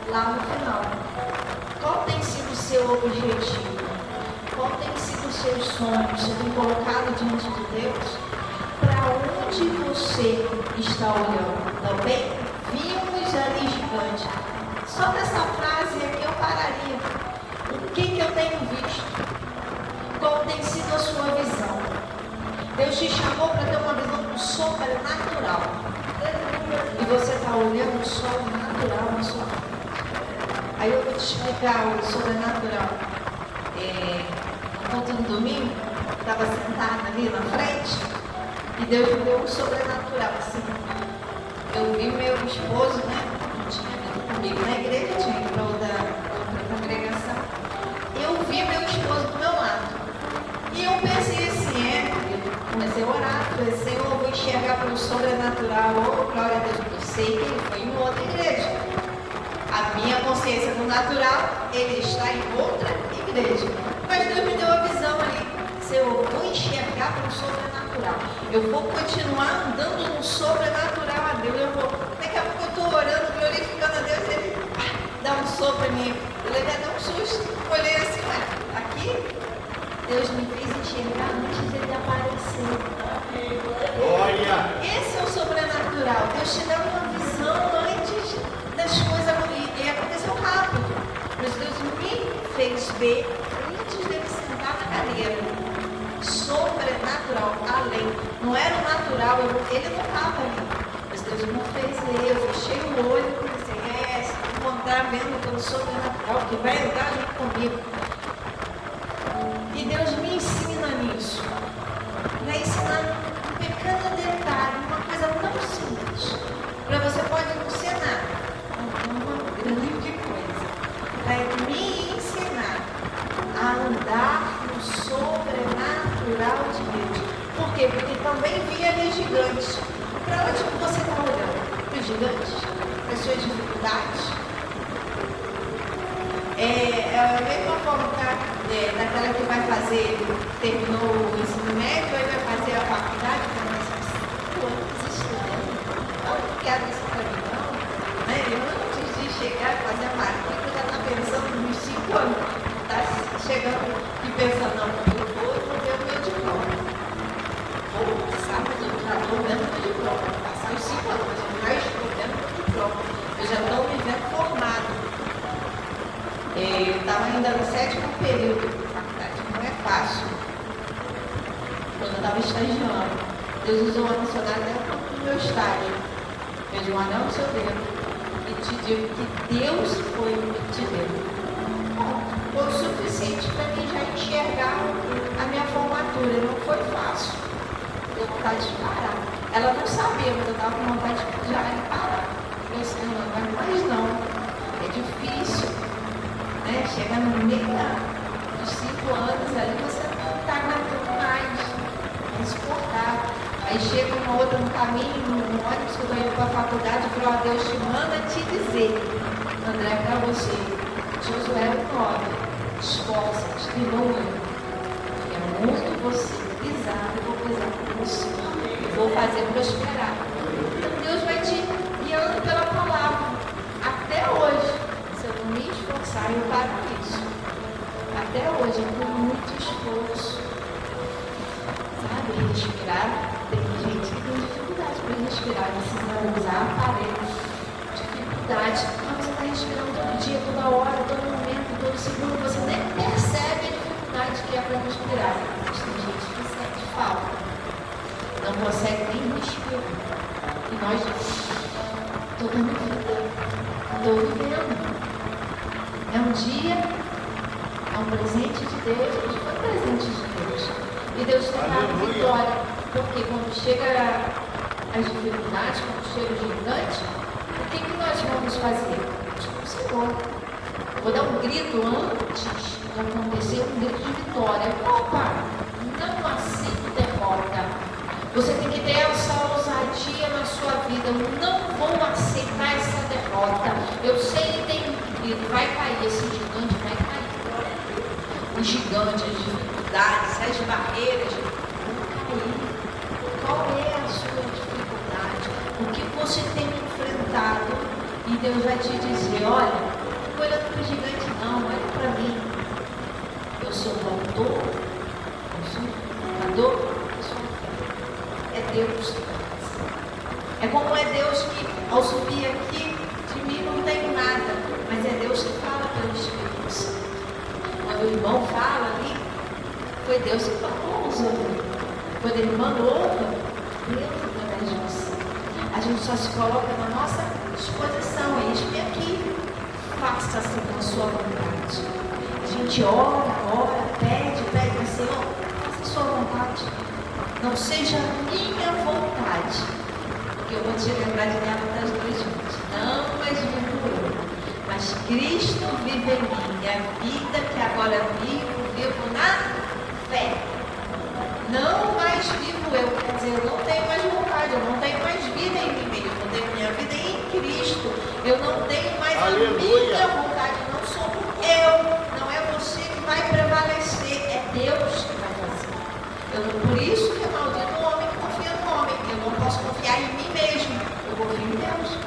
lá no final. Qual tem sido o seu objetivo? Qual tem sido os seus sonhos? Você tem colocado diante de Deus? Para onde você está olhando? Também vimos ali gigante. Só nessa frase aqui eu pararia. O que eu tenho visto? Qual tem sido a sua visão? Deus te chamou para ter uma visão do sobrenatural. E você está olhando o sobrenatural na sua vida. Aí eu vou te explicar o sobrenatural. No domingo, estava sentada ali na frente e Deus me deu um sobrenatural. Assim. Eu vi meu esposo, né? Não tinha vindo comigo na igreja, tinha ido para outra congregação. Eu vi meu esposo do meu lado. E eu pensei assim, eu comecei a orar, falei, Senhor, eu vou enxergar pelo sobrenatural. Oh, glória a Deus, eu sei que ele foi em outra igreja. A minha consciência do natural, ele está em outra igreja. Mas Deus me deu a visão ali. Senhor, eu vou enxergar pelo sobrenatural. Eu vou continuar andando no sobrenatural a Deus. Daqui a pouco eu estou orando, glorificando a Deus, e ele dá um sopro em mim. Eu levei até um susto. Olhei assim, aqui, Deus me fez enxergar antes dele aparecer. Glória! Esse é o sobrenatural. Deus te dá uma visão antes das coisas acontecerem. E aconteceu rápido. Mas Deus me fez ver antes dele sentar na cadeira. Sobrenatural, além. Não era o natural, ele não estava ali. Mas Deus me fez ver, eu fechei o olho e comecei, se encontrar vendo pelo sobrenatural, que vai andar junto comigo. E Deus me ensina nisso. Me ensina um pequeno detalhe, uma coisa tão simples. Para você pode não ser nada, uma grande coisa. Vai me ensinar a andar no sobrenatural de Deus. Por quê? Porque também vi ali gigantes. Para onde você está olhando? Para os gigantes? Para as suas dificuldades? É a mesma forma daquela que vai fazer, terminou o ensino médio, aí vai fazer a faculdade, mas 5 anos estudando. Eu não quero isso para mim, não. Né? Eu antes de chegar e fazer a matrícula, já está pensando nos 5 anos. Está chegando e pensando, não, eu vou ter o meu diploma. Vou passar, mas eu já estou vendo o meu diploma. Vou passar os 5 anos, mas eu já estou vendo o meu diploma. Eu já estou me vendo formado. Eu estava ainda no 7º período de faculdade, não é fácil. Quando eu estava estagiando, Deus usou uma missionária dentro do meu estágio. Fez um anel no seu dedo e te digo que Deus foi o que te deu. Foi o suficiente para mim já enxergar a minha formatura. Não foi fácil. Deu vontade de parar. Ela não sabia, mas eu estava com vontade de parar. Eu disse, não vai mais não. É difícil. Né? Chega no meio dos 5 anos ali, você não está aguentando mais. É insuportável. Aí chega uma outra no caminho, no ônibus que eu estou indo para a faculdade, e fala, Deus te manda te dizer, André, para você, Josué 9, esforça-te e não é muito você pisar, eu vou pisar com você. Eu vou fazer prosperar. Então Deus vai te guiando pela palavra. Até hoje. Se eu não me esforçar, eu paro isso. Até hoje, com muito esforço. Sabe, respirar. Tem gente que tem dificuldade para respirar, precisa usar aparelhos. Dificuldade. Mas você está respirando todo dia, toda hora, todo momento, todo segundo. Você nem percebe a dificuldade que é para respirar. Mas tem gente que sente falta. Não consegue nem respirar. E nós, estou dando vida. Estou vivendo. É um dia, é um presente de Deus, a gente foi presente de Deus. E Deus tem dado vitória. Porque quando chega as dificuldades, quando chega o gigante, o que nós vamos fazer? O Senhor. Eu vou dar um grito antes de acontecer, um grito de vitória. Opa! Não aceito derrota. Você tem que ter essa ousadia na sua vida. Eu não vou aceitar essa derrota. Eu sei que tem um grito, vai cair, esse gigante vai cair. O gigante, as dificuldades, as barreiras vão cair. Qual é a sua dificuldade? O que você tem enfrentado? E Deus vai te dizer, olha, não fica olhando para o gigante não, olha para mim. Eu sou o autor, eu sou o criador, eu sou a fé. É Deus que vai fazer. É como é Deus que, ao subir aqui, de mim não tenho nada, mas é Deus que fala pelo Espírito Santo. Quando o irmão fala ali, foi Deus que falou aos ouvidos. Quando ele mandou, Deus através de você. A gente só se coloca na nossa disposição. Eis-me aqui. Faça-se a sua vontade. A gente ora, pede, mas Senhor, faça a sua vontade. Não seja a minha vontade. Porque eu vou te lembrar de Gálatas 2:20. Não mais vivo eu, mas Cristo vive em mim. E a vida que agora vivo na fé. Não mais vivo eu, quer dizer, eu não tenho mais vontade, eu não tenho mais vida em mim mesmo, eu tenho minha vida em Cristo, eu não tenho mais a minha vontade, não sou eu, não é você que vai prevalecer, é Deus que vai fazer. Por isso que é maldito o homem que confia no homem, eu não posso confiar em mim mesmo, eu confio em Deus.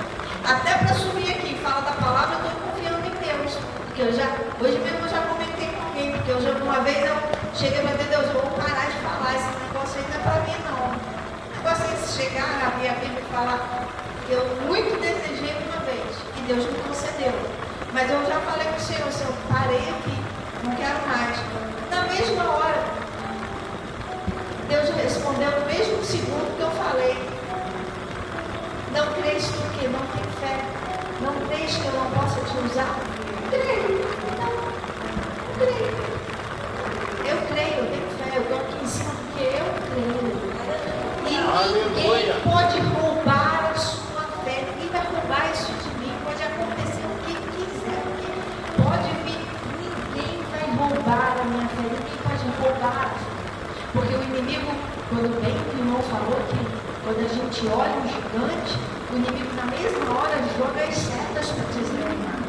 Até para subir aqui e falar da palavra, eu estou confiando em Deus, porque hoje mesmo eu já comentei com alguém, porque uma vez eu cheguei para Deus, eu vou parar de falar, esse negócio aí não é para mim não. O negócio é chegar, abrir a Bíblia e falar, que eu muito desejei uma vez, e Deus me concedeu. Mas eu já falei para o Senhor, eu parei aqui, não quero mais. Na mesma hora, Deus respondeu no mesmo segundo que eu falei. Não crês tu que não tem fé? Não crês que eu não possa te usar? Creio. Não creio. Eu creio, eu tenho fé, eu estou aqui em cima porque eu creio. E ninguém pode roubar a sua fé, ninguém vai roubar isso de mim, pode acontecer o que quiser, pode vir, ninguém vai roubar a minha fé, ninguém pode roubar a fé. Porque o inimigo, quando bem o irmão falou que quando a gente olha um gigante, o inimigo na mesma hora joga as setas para te desanimar,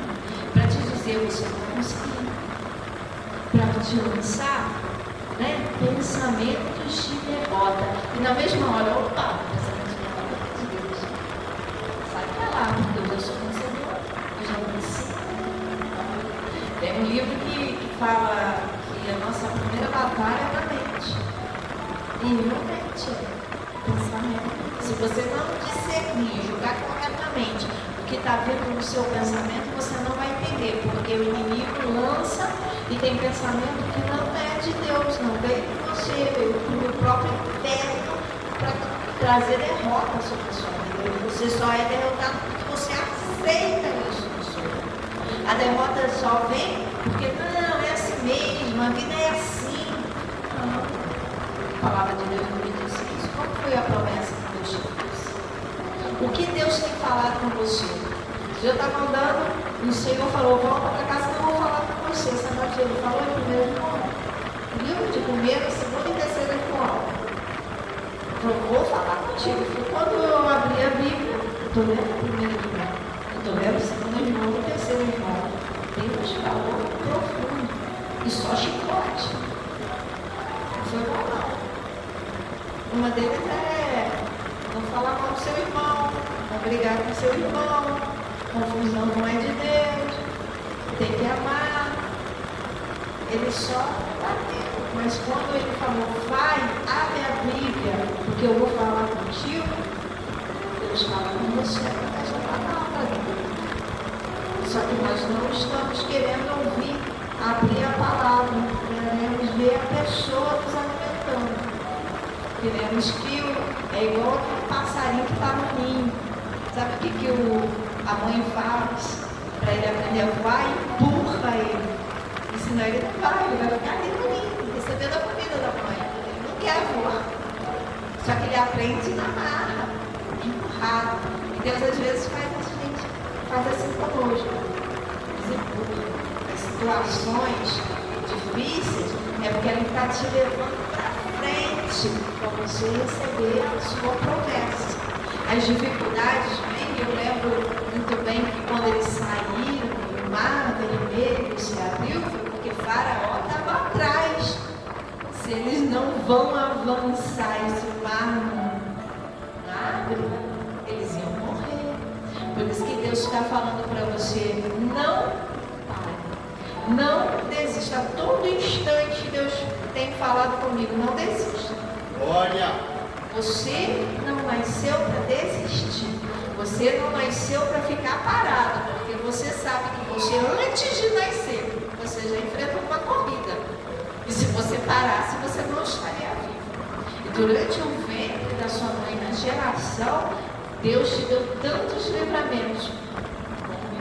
para te dizer, você não vai conseguir. Para te lançar, pensamentos de derrota. E na mesma hora, opa, pensamento de derrota de Deus. Sai para lá, porque eu já sou vencedor, eu já venci. Tem um livro que fala que a nossa primeira batalha é na mente. E realmente, pensamento. Se você não discernir, julgar corretamente o que está vindo no seu pensamento, você não vai entender, porque o inimigo lança e tem pensamento que não é de Deus, não veio de você, veio do próprio inferno para trazer derrota sobre a sua vida. Você só é derrotado porque você aceita isso na sua vida. A derrota só vem porque não, é assim mesmo, a vida é assim. Não. A palavra de Deus não me disse isso. Qual foi a promessa que Deus te disse? O que Deus tem falado com você? Eu estava andando e o Senhor falou, volta para casa que eu vou falar com você. Essa noite ele falou em 1 João. Livro de 1º, 2º e 3º João. Eu vou falar contigo. Foi quando eu abri a Bíblia, eu estou lendo 1 João, eu estou lendo 2 João e 3 João. Deus falou profundo. E só chicote. Não foi bom não. Uma deles é não falar mal do seu irmão, não brigar com seu irmão. Confusão não é de Deus, tem que amar. Ele só bateu, mas quando ele falou, vai, abre a Bíblia, porque eu vou falar contigo, Deus fala com você através da palavra. Só que nós não estamos querendo ouvir, abrir a palavra, queremos ver a pessoa nos alimentando. Queremos que é igual aquele passarinho que está no ninho. Sabe o que a mãe faz para ele aprender a voar? Empurra ele. E senão ele não vai, ele vai ficar ali no ninho, recebendo a comida da mãe. Ele não quer voar. Só que ele aprende na marra, empurrado. E Deus às vezes faz assim conosco. Nos empurra. As situações difíceis é porque ele está te levando para frente para você receber a sua promessa. As dificuldades vêm, eu lembro muito bem que quando eles saíram, o mar vermelho se abriu, porque Faraó estava atrás. Se eles não vão avançar, esse mar não abre, eles iam morrer. Por isso que Deus está falando para você, não pare, não desista. A todo instante Deus tem falado comigo, não desista. Olha! Você não nasceu para desistir. Você não nasceu para ficar parado, porque você sabe que você, antes de nascer, você já enfrentou uma corrida. E se você parasse, você não estaria vivo. E durante o ventre da sua mãe, na geração, Deus te deu tantos livramentos.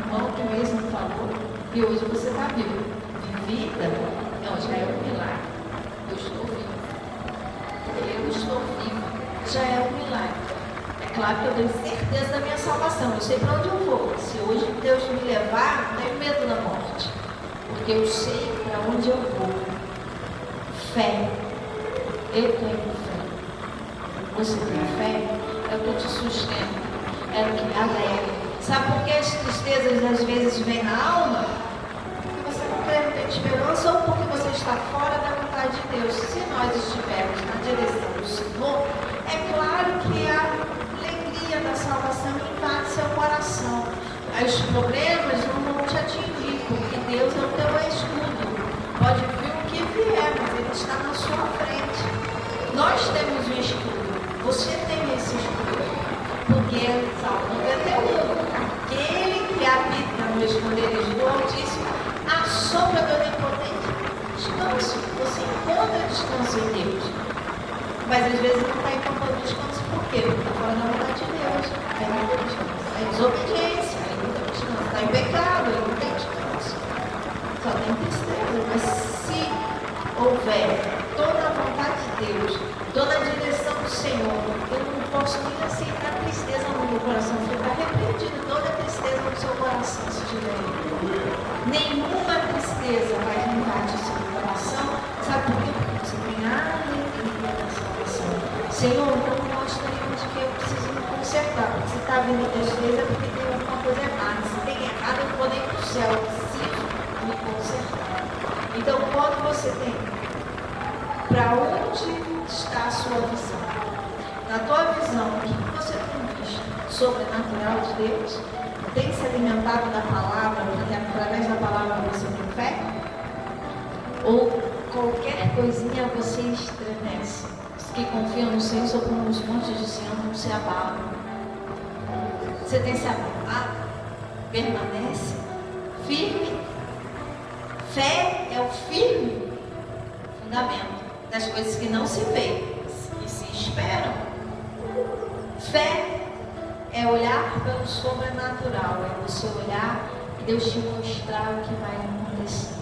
Como o irmão que mesmo falou, e hoje você está vivo. De vida, não, já é um milagre. Eu estou vivo. Eu estou vivo. Já é um milagre. É claro que eu tenho certeza da minha salvação. Eu sei para onde eu vou. Se hoje Deus me levar, não tenho medo da morte. Porque eu sei para onde eu vou. Fé. Eu tenho fé. Você tem fé? É o que te sustenta. É o que me alegra. Sabe por que as tristezas às vezes vêm na alma? Porque você não crê, não tem esperança, ou porque você está fora da vontade de Deus. Se nós estivermos na direção do Senhor, é claro que a alegria da salvação invade seu coração. Os problemas não vão te atingir, porque Deus é o teu escudo. Pode vir o que vier, mas Ele está na sua frente. Nós temos um escudo. Você tem esse escudo. Porque, Salmo 91, aquele que habita no esconderijo do Altíssimo, a sombra do Onipotente, descanso. Você encontra descanso em Deus. Mas às vezes não está encontrando descanso. Por quê? Porque está fora da vontade de Deus. Aí não tem descanso. É desobediência, aí não tem descanso. Está em pecado, aí não tem descanso. Só tem tristeza. Mas se houver toda a vontade de Deus, toda a direção do Senhor, eu não posso nem aceitar tristeza no meu coração. Ficar repreendido toda a tristeza no seu coração, se tiver. Nenhuma tristeza vai invadir o seu coração. Sabe por quê? Porque você tem alegria da salvação. Senhor, então mostra onde que eu preciso me consertar. Porque se está vindo tristeza é porque tem alguma coisa errada. Se tem errado, eu não vou nem para o céu. Eu preciso me consertar. Então, quando você tem, para onde está a sua visão? Na tua visão, o que você tem visto sobrenatural de Deus? Tem se alimentado da palavra, porque através da palavra você tem fé? Ou qualquer coisinha você estremece? Os que confiam no Senhor são como os montes de Sião, não se abalam. Você tem se abalado? Permanece firme? Fé é o firme fundamento das coisas que não se vê, que se esperam. Fé é olhar pelo sobrenatural, é você olhar e Deus te mostrar o que vai acontecer.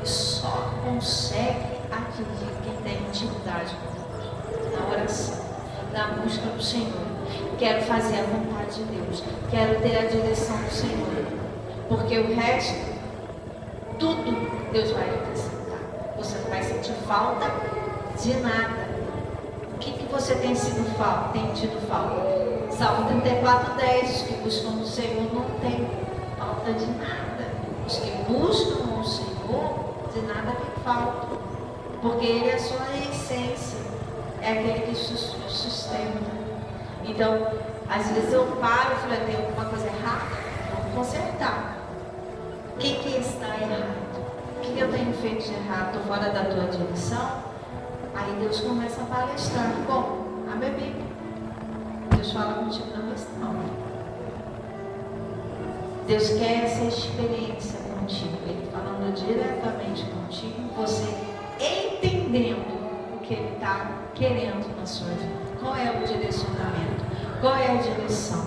E só consegue atingir quem tem intimidade com Deus, na oração, na busca do Senhor. Quero fazer a vontade de Deus, quero ter a direção do Senhor, porque o resto, tudo Deus vai acrescentar. Você não vai sentir falta de nada. O que você tem tido falta? Salmo 34:10, os que buscam o Senhor não tem falta de nada. Os que buscam o Senhor, de nada tem falta. Porque Ele é a sua essência, é aquele que sustenta. Então, às vezes eu paro e falo, tem alguma coisa errada? Vamos consertar. O que está errado? O que eu tenho feito de errado? Estou fora da tua direção? Aí Deus começa a palestrar. Bom, abre a Bíblia. Deus fala contigo na questão. Deus quer essa experiência contigo. Ele falando diretamente contigo. Você entendendo o que Ele está querendo na sua vida. Qual é o direcionamento? Qual é a direção?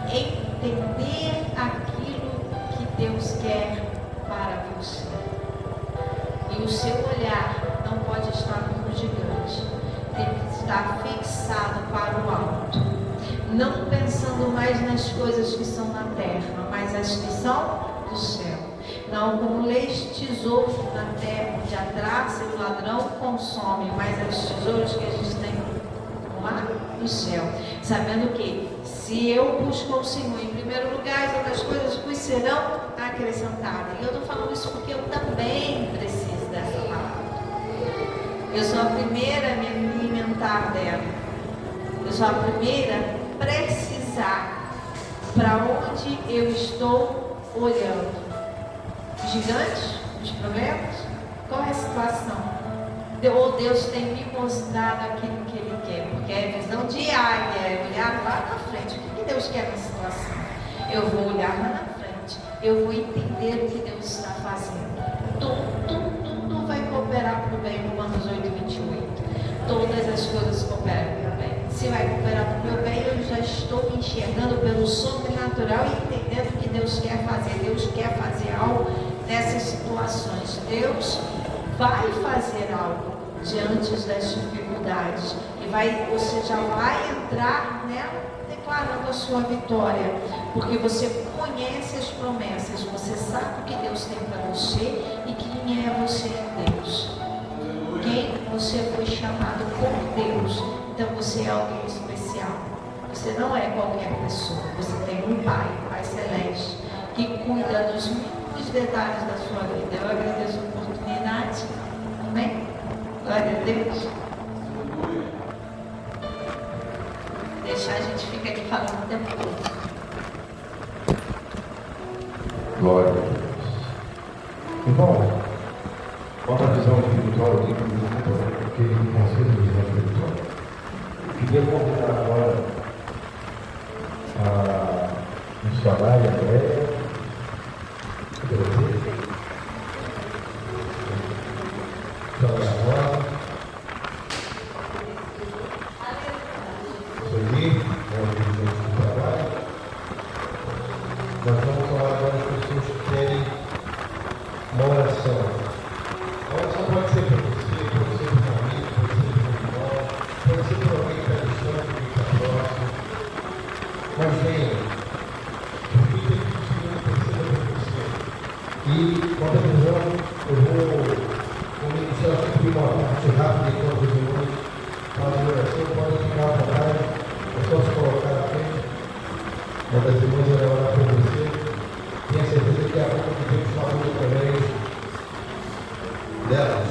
Entender aquilo que Deus quer para você. E o seu olhar não pode estar nos gigante. Tem que estar fixado para o alto. Não pensando mais nas coisas que são na terra, mas as que são do céu. Não acumuleis tesouros na terra, onde a traça e o ladrão consomem, mas os tesouros que a gente tem lá no céu. Sabendo que se eu busco o Senhor em primeiro lugar, as outras coisas vos serão acrescentadas. E eu estou falando isso porque eu também preciso dessa palavra. Eu sou a primeira a me alimentar dela. Eu sou a primeira a precisar para onde eu estou olhando. Os gigantes, os problemas, qual é a situação? Ou Deus tem me mostrado aquilo que Ele quer, porque é visão de águia, é olhar lá na frente. O que Deus quer na situação? Eu vou olhar lá na frente, eu vou entender o que Deus está fazendo. Tudo vai cooperar para o bem, Romanos 8:28. Todas as coisas cooperam para o bem. Se vai cooperar para o meu bem, eu já estou enxergando pelo sobrenatural e entendendo o que Deus quer fazer. Deus quer fazer algo nessas situações. Deus vai fazer algo diante das dificuldades e você já vai entrar nela declarando a sua vitória, porque você conhece as promessas, você sabe o que Deus tem para você e quem é você em Deus, quem você foi chamado por Deus. Então você é alguém especial, você não é qualquer pessoa, você tem um Pai Celeste que cuida dos mínimos detalhes da sua vida. Eu agradeço a oportunidade. Amém? Glória a Deus. Deixar a gente fica aqui falando o tempo todo. Glória a Deus. Irmão, outra visão espiritual aqui, porque ele conselho de visão espiritual. Queria convidar agora a missionária Andréia. Nós vamos falar agora das pessoas que querem uma oração. A oração pode ser para você, pode ser para um amigo, pode ser para um irmão, pode ser para alguém que está distante, alguém que está próximo. Mas venha, porque tem que o Senhor precisa de você. E quando a visão, eu vou iniciar sempre uma parte rápida enquanto os irmãos fazem oração, podem ficar à vontade, é só se colocar na frente. Uma das irmãs vai orar por você. Tenha certeza que a boca que Deus falou através delas.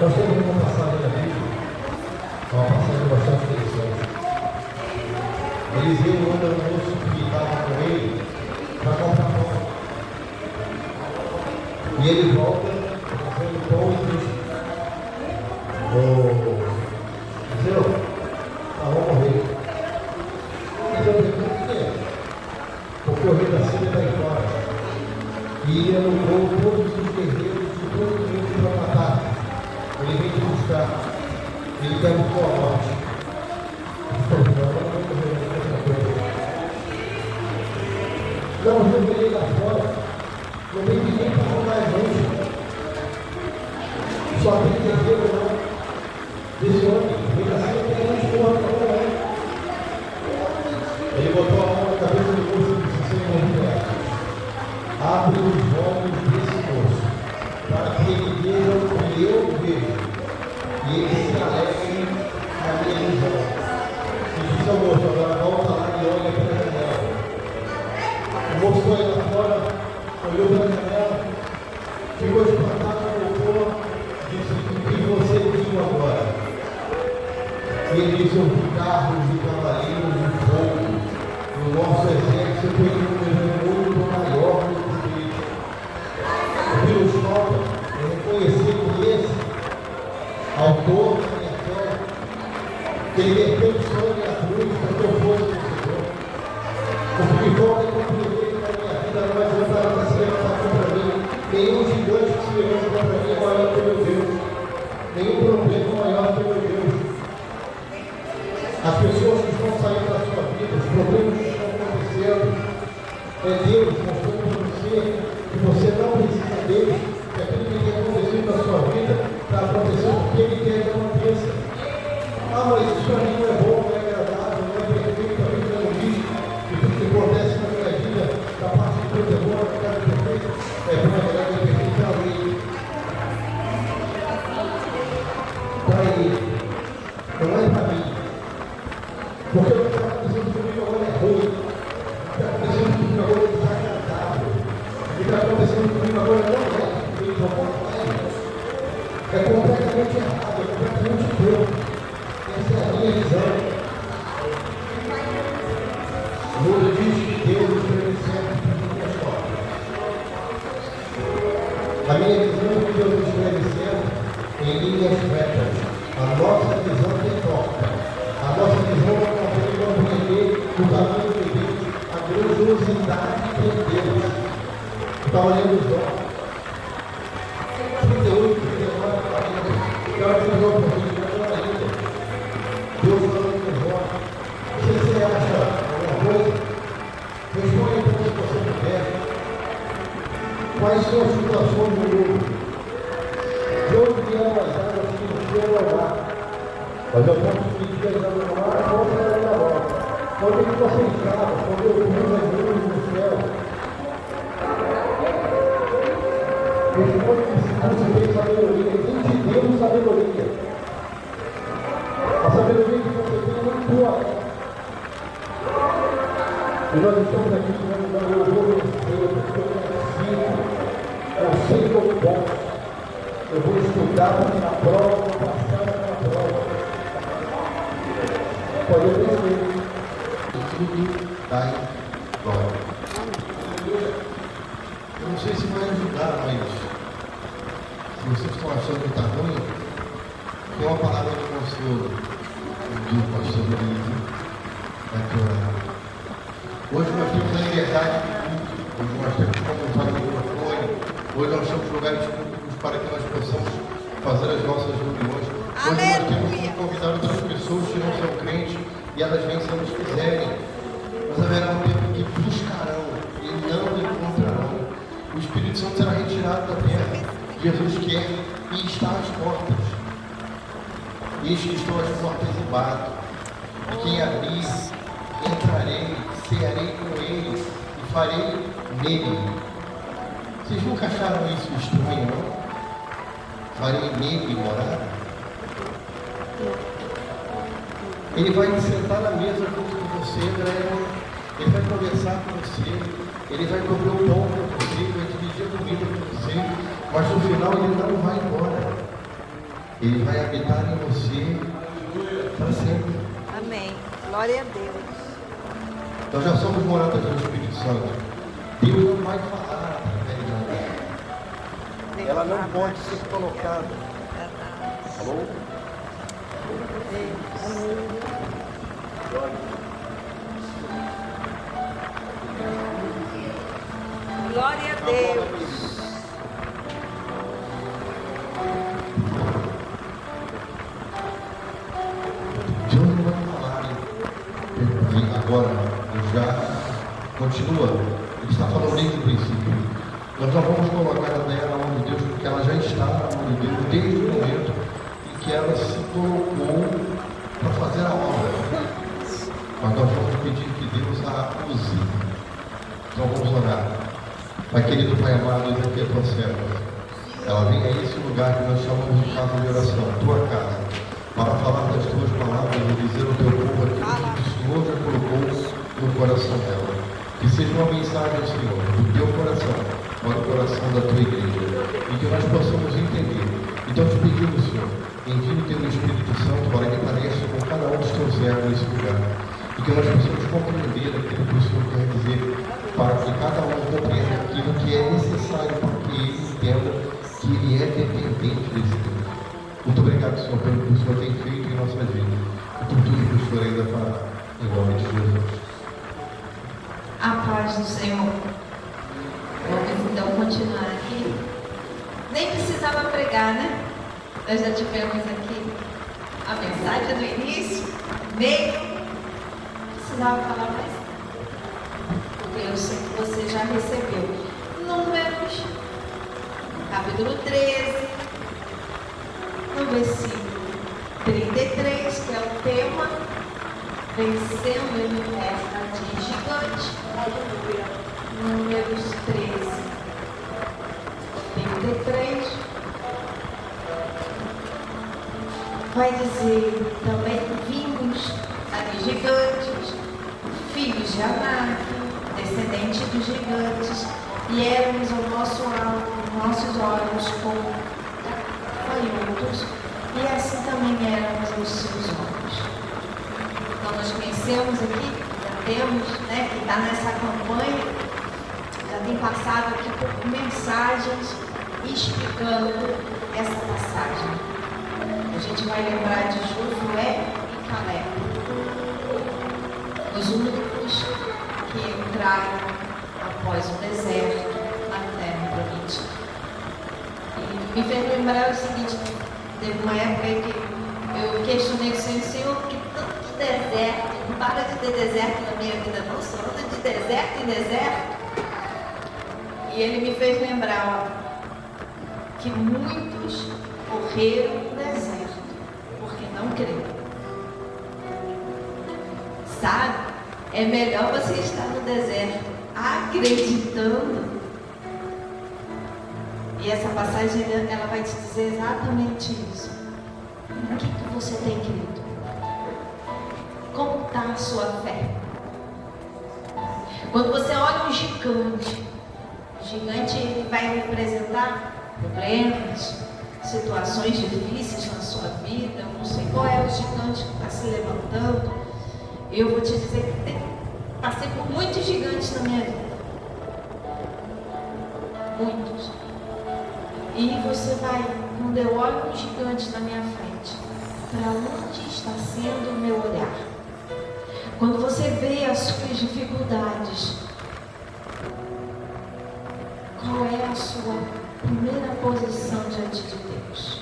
Nós temos uma passagem na Bíblia, uma passagem bastante interessante. Eliseu manda um moço que estava com ele para comprar pão. E ele volta trazendo pão e diz: Eliseu, vamos morrer. Eliseu pergunta o que é? Porque o rei da Síria está aí fora. E alugou todos os guerreiros de todo mundo para matar. Ele vem te buscar, ele quer buscar a morte. Não, eu joguei lá fora, não tem ninguém para jogar a gente. Só tem guerreiro lá desse homem, ele assim tem um porra para lá. Ele botou a mão na cabeça do moço e disse: Senhor, igreja. E eles se alegrem na minha visão. E diz ao moço, agora volta lá e olha para a janela. O moço foi lá fora, olhou para a janela, ficou espantado, voltou, disse, o que você viu agora? E ele disse, eu vi carros de cavaleiros de fogo. O nosso exército tem um número muito maior do que isso. O que nos falta é reconhecer que esse autor da minha fé, que ele meteu o sangue na cruz para que eu fosse vencedor. O que me falta é compreender que na minha vida não adianta nada se levantar contra mim. Nenhum gigante que se levanta contra mim é maior que meu Deus. Nenhum problema é maior que meu Deus. As pessoas que estão saindo da sua vida, os problemas que estão acontecendo, é Deus mostrando para você que você não precisa dele, que aquilo que tem acontecido na sua vida está acontecendo porque ele quer que aconteça. Ah, mas isso para mim não é bom, não é agradável, não é perfeito, para mim não existe. E tudo que acontece na minha vida, da parte de Deus é boa, da parte de perfeito, é bom, é agradável, é perfeito para ele. Para ele, não é para mim. Porque o que está acontecendo comigo agora é ruim. O que está acontecendo comigo agora é desagradável. O que está acontecendo comigo agora não é perfeito, ao contrário. É completamente errado, é completamente torto. Essa é a minha visão. O mundo diz que Deus escreve sempre as minhas obras. A minha visão é que Deus escreve sempre em linhas retas. A nossa visão é torta. A nossa visão é compreender o tamanho de Deus, a grandiosidade de Deus. Eu estava lendo os olhos. 38, 39, 40. Eu acho que eu vou ainda. Deus falando com os olhos. Se você acha alguma coisa, responde então se você puder. Quais são as situações do mundo? De onde vieram as águas que nos vieram ao mar? Mas eu posso pedir a água no mar, a volta é na volta. Quando ele você escrava, quando eu uso as luzes no céu. Responde que se você tem sabedoria, tem de Deus sabedoria. A sabedoria que você tem é muito boa. E nós estamos aqui dando louvor ao Senhor, porque eu sei que eu posso. Eu vou estudar na prova, vou passar na prova. Pode obedecer. Tudo dá glória. Eu não sei se vai ajudar, mas se vocês estão achando que está ruim, tem uma palavra de consolo do pastor Luiz aqui orar. Hoje nós temos a liberdade de culto, hoje nós temos como usar o microfone, hoje nós temos lugares públicos para que nós possamos fazer as nossas reuniões. Hoje nós temos como convidar outras pessoas que não são crentes e elas vêm se elas quiserem. Mas haverá um tempo que buscarão e não encontrarão. O Espírito Santo será retirado da terra. Jesus quer e está às portas. Eis que estou às portas e bato. E quem abrir, entrarei, cearei com ele e farei nele. Vocês nunca acharam isso estranho, não? Farei nele morar? Ele vai sentar na mesa junto com você, André. Ele vai conversar com você. Ele vai comer o pão com você, vai dividir a comida com você. Mas no final ele não vai embora. Ele vai habitar em você para sempre. Amém. Glória a Deus. Nós já somos moradas do Espírito Santo. Deus não vai falar através de alguém. Ela não pode ser colocada. Alô? Glória a Deus. Deus não vai falar. E agora, já continua. Ele está falando desde o princípio. Nós não vamos colocar a ideia na mão de Deus, porque ela já está na mão de Deus desde o momento em que ela se colocou para fazer a obra. Mas nós vamos pedir que Deus a use. Então vamos orar. Pai querido, Pai amado, esse aqui é tua serva. ela vem a esse lugar que nós chamamos de casa de oração, tua casa, para falar das tuas palavras e dizer ao teu povo aquilo que o Senhor já colocou no coração dela. Que seja uma mensagem, Senhor, do teu coração para o coração da tua igreja, e que nós possamos entender. Então te pedimos, Senhor, envie o teu Espírito Santo para que apareça com cada um dos teus servos nesse lugar, e que nós possamos compreender aquilo que o Senhor quer dizer, para que cada um compreenda aquilo que é necessário para que ele entenda que ele é dependente desse Deus. Muito obrigado, Senhor, pelo que o Senhor tem feito em nossa vida e por tudo que o Senhor ainda fará. Em nome de Jesus. A paz do Senhor. Vamos então continuar aqui. Nem precisava pregar, né? Nós já tivemos aqui a mensagem do início, meio. Precisava falar mais. Porque eu sei que você já recebeu. Números, capítulo 13, no versículo 33, que é o tema, vencendo o universo de gigante. Números 13, 33, vai dizer: também vimos ali gigantes, filhos de Anak, descendentes dos gigantes, e éramos ao nosso alvo, nossos olhos como gafanhotos, e assim também éramos os seus olhos. Então nós conhecemos aqui, já temos, né, que está nessa campanha, já tem passado aqui por mensagens explicando essa passagem. A gente vai lembrar de Josué e Caleb, os únicos que entraram após o deserto na terra prometida. E me fez lembrar o seguinte: teve uma época em que eu questionei o Senhor, que tanto de deserto, não para de ter deserto na minha vida, não, só anda de deserto em deserto. E ele me fez lembrar que muitos morreram no deserto porque não creram. Sabe? É melhor você estar no deserto acreditando. E essa passagem ela vai te dizer exatamente isso. O que você tem crido? Como está a sua fé? Quando você olha um gigante, o gigante ele vai representar problemas, situações difíceis na sua vida. Eu não sei qual é o gigante que está se levantando. Eu vou te dizer que passei por muitos gigantes na minha vida. Muitos. E você vai, quando eu olho um gigante na minha frente, para onde está sendo o meu olhar? Quando você vê as suas dificuldades, qual é a sua primeira posição diante de Deus?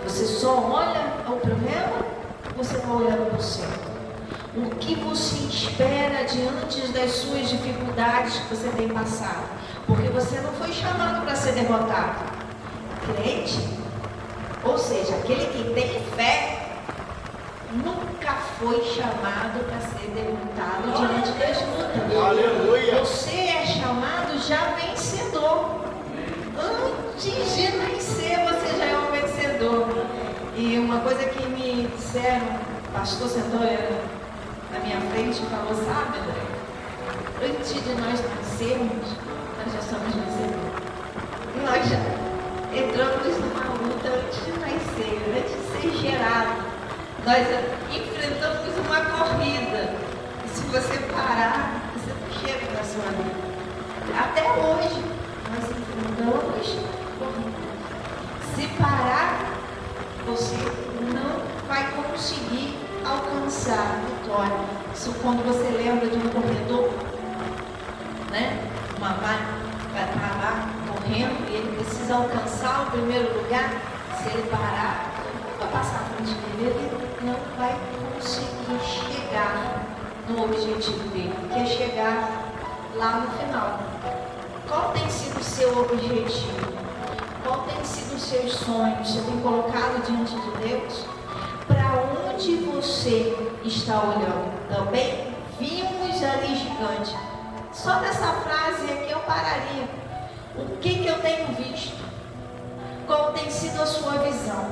Você só olha ao problema ou você está olhando para o céu? O que você espera diante das suas dificuldades que você tem passado? Porque você não foi chamado para ser derrotado. Crente, ou seja, aquele que tem fé, nunca foi chamado para ser derrotado diante das lutas. Aleluia! Você é chamado já vencedor. Antes de nascer, você já é um vencedor. E uma coisa que me disseram, o pastor sentou na minha frente e falou: sabe, André, antes de nós nascermos, nós já somos vencedores. Nós já entramos numa luta antes de nascer, antes de ser gerado. Nós enfrentamos uma corrida. E se você parar, você não chega na sua vida. Até hoje, nós enfrentamos corrida. Se parar, você não vai conseguir alcançar a vitória. Isso quando você lembra de um corredor, né? Uma máquina vai estar lá correndo e ele precisa alcançar o primeiro lugar. Se ele parar, vai passar à frente dele, ele não vai conseguir chegar no objetivo dele, que é chegar lá no final. Qual tem sido o seu objetivo? Qual tem sido os seus sonhos? Você tem colocado diante de Deus? Para onde você está olhando? Também vimos ali gigante. Só nessa frase aqui eu pararia. O que eu tenho visto? tem sido a sua visão?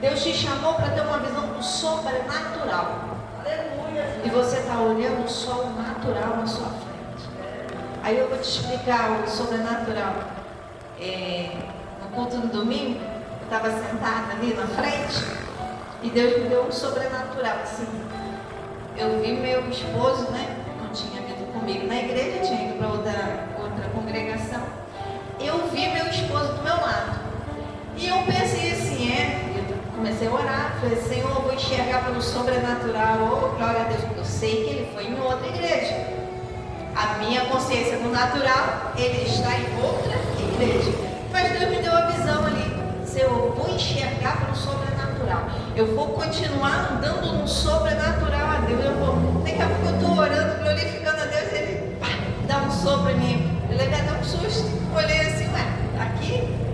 Deus te chamou para ter uma visão do sobrenatural. Aleluia. E você está olhando só o natural na sua frente. Aí eu vou te explicar o sobrenatural. No culto do domingo, eu estava sentada ali na frente e Deus me deu um sobrenatural. Assim, eu vi meu esposo, né? Não tinha vindo comigo na igreja, tinha ido para outra congregação. Eu vi meu esposo do meu lado. E eu pensei assim, eu comecei a orar, falei, Senhor, eu vou enxergar pelo sobrenatural. Oh, glória a Deus, porque eu sei que ele foi em outra igreja. A minha consciência do natural, ele está em outra igreja. Mas Deus me deu a visão ali. Senhor, eu vou enxergar pelo sobrenatural. Eu vou continuar andando no sobrenatural a Deus. Daqui a pouco eu estou orando, glorificando a Deus, ele dá um sopro em mim. Eu levei até um susto. Olhei assim, aqui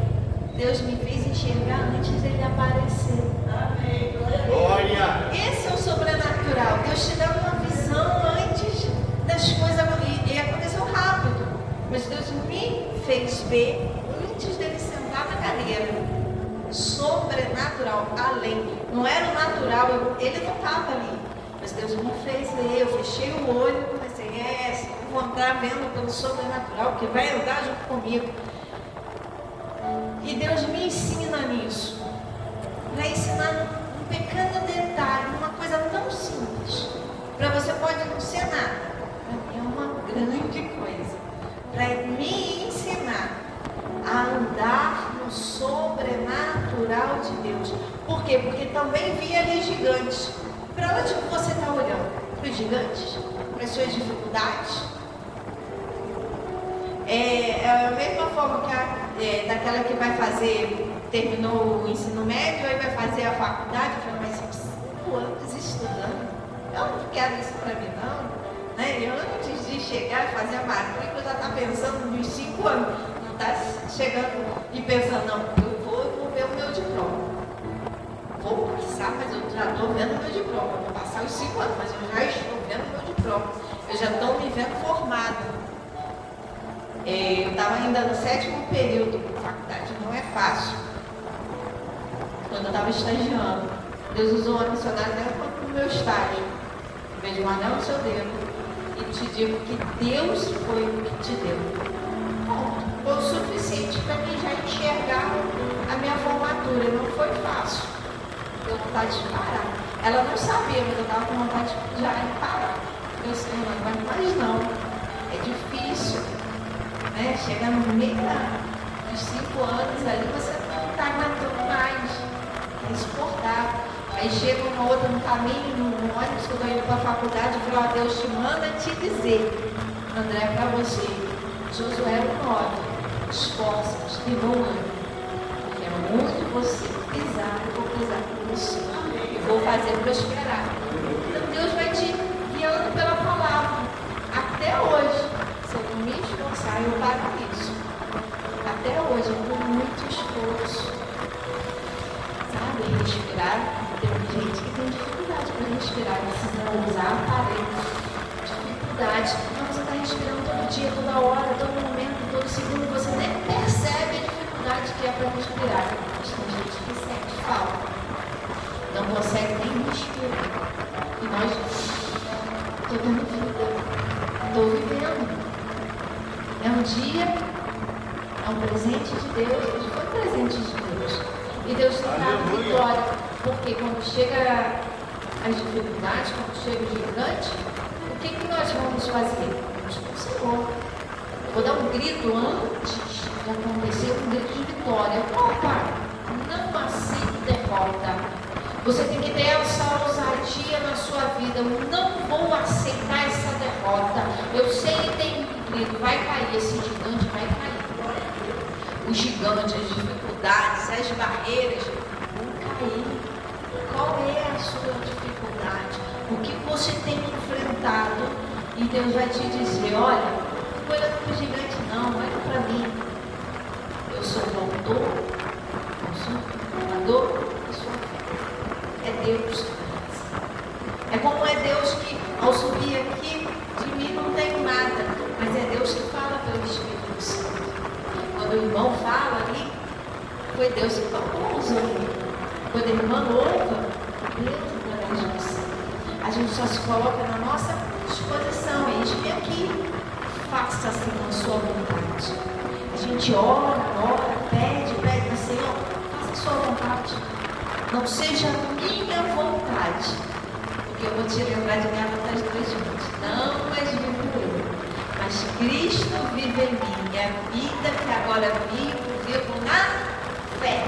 Deus me fez enxergar antes dele aparecer. Amém. Glória. Esse é o sobrenatural. Deus te dá uma visão antes das coisas. E aconteceu rápido. Mas Deus me fez ver antes dele sentar na cadeira. Sobrenatural, além. Não era o natural, ele não estava ali. Mas Deus me fez ver. Eu fechei o olho e comecei, eu vou andar vendo pelo sobrenatural, que vai andar junto comigo. E Deus me ensina nisso. Para ensinar um pequeno detalhe, uma coisa tão simples. Para você pode não ser nada. Para mim é uma grande coisa. Para me ensinar a andar no sobrenatural de Deus. Por quê? Porque também vi ali gigantes. Para onde você está olhando? Para os gigantes? Para as suas dificuldades? É a mesma forma que daquela que vai fazer, terminou o ensino médio, aí vai fazer a faculdade, fala, mas são 5 anos estudando, eu não quero isso para mim não, né? Eu antes de chegar e fazer a matrícula, já está pensando nos 5 anos, não está chegando e pensando, não, eu vou ver o meu diploma, vou passar, mas eu já estou vendo o meu diploma, vou passar os 5 anos, mas eu já estou vendo o meu diploma, eu já estou me vendo formada. Eu estava ainda no 7º período da faculdade, não é fácil. Quando eu estava estagiando, Deus usou uma missionária no meu estágio. Vejo um anel no seu dedo e te digo que Deus foi o que te deu. Ponto. Foi o suficiente para mim já enxergar a minha formatura. Não foi fácil. Deu vontade de parar. Ela não sabia, mas eu estava com vontade de já parar. Eu sei, não vai mais não. É difícil. Chega no meio dos 5 anos ali, você não está aguentando mais, é insuportável. Aí chega uma outra no caminho, no ônibus que eu estou indo para a faculdade, e fala, Deus te manda te dizer, André, para você, Josué 9, esforça-te e não ande, porque é muito você pisar, eu vou pisar com você, eu vou fazer prosperar. Então Deus vai te guiando pela palavra, até hoje. Se eu não me esforçar, eu paro isso. Até hoje, com muito esforço. Sabe, respirar. Tem gente que tem dificuldade para respirar, precisa usar aparelhos. Dificuldade. Então você está respirando todo dia, toda hora, todo momento, todo segundo. Você nem percebe a dificuldade que é para respirar. Mas tem gente que sente falta. Não consegue nem respirar. E nós, estou dando vida. Estou vivendo. É um dia, é um presente de Deus, hoje foi um presente de Deus. E Deus te dá a vitória, porque quando chega as dificuldades, quando chega o gigante, o que nós vamos fazer? Vamos com o Senhor. Eu vou dar um grito antes de acontecer, um grito de vitória. Opa, não aceite derrota. Você tem que ter essa ousadia na sua vida. Eu não vou aceitar essa derrota. Eu sei que tem vai cair, esse gigante vai cair. O gigante, as dificuldades, as barreiras vão cair. Qual é a sua dificuldade? O que você tem enfrentado? E Deus vai te dizer, olha, não olha para o gigante não, olha para mim. Eu sou o autor, eu sou o formador da sua vida. É Deus. É como é Deus que, ao subir aqui, de mim não tem nada. Mas é Deus que fala pelo Espírito Santo. Quando o irmão fala ali, Foi Deus que falou usando. Quando ele mandou, Deus é corajoso. A gente só se coloca na nossa disposição. Eis-me aqui. Faça-se a sua vontade. A gente ora, pede, Senhor, faça a sua vontade. Não seja a minha vontade. Porque eu vou te lembrar de Gálatas 2:20. Não mais vivo eu, mas Cristo vive em mim. E a vida que agora vivo na fé.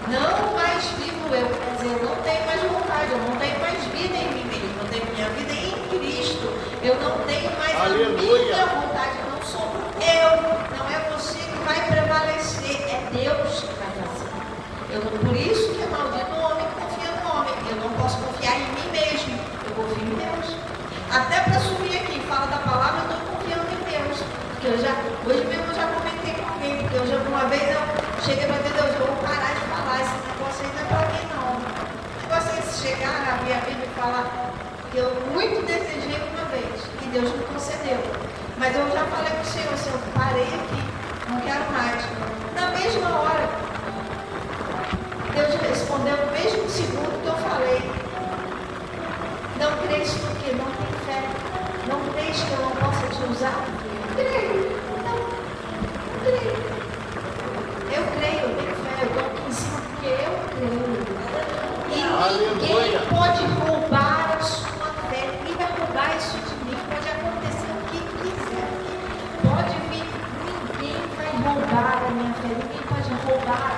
Não mais vivo eu. Quer dizer, eu não tenho mais vontade, eu não tenho mais vida em mim mesmo. Eu tenho minha vida em Cristo. Eu não tenho mais a minha vontade. Não sou eu. Não é você que vai prevalecer. É Deus que vai fazer. Por isso que é maldito o homem que confia no homem. Eu não posso confiar em mim mesmo. Eu confio em Deus. Até para subir aqui, fala da palavra, eu estou confiando em Deus. Porque hoje mesmo eu já comentei com alguém. Porque uma vez eu cheguei para Deus, eu vou parar de falar. Esse negócio aí não é para mim, não. O negócio é chegar, abrir a Bíblia e falar que eu muito desejei uma vez. E Deus me concedeu. Mas eu já falei para o Senhor, parei aqui. Não quero mais. Na mesma hora, Deus respondeu no mesmo segundo que eu falei. Não crês porque não tem fé. Não crês que eu não possa te usar? Creio. Não creio. Eu creio, eu tenho fé. Eu estou aqui em cima porque eu creio. E ninguém pode roubar a sua fé. Ninguém vai roubar isso de mim. Pode acontecer o que quiser. Pode vir. Ninguém vai roubar a minha fé. Ninguém pode roubar.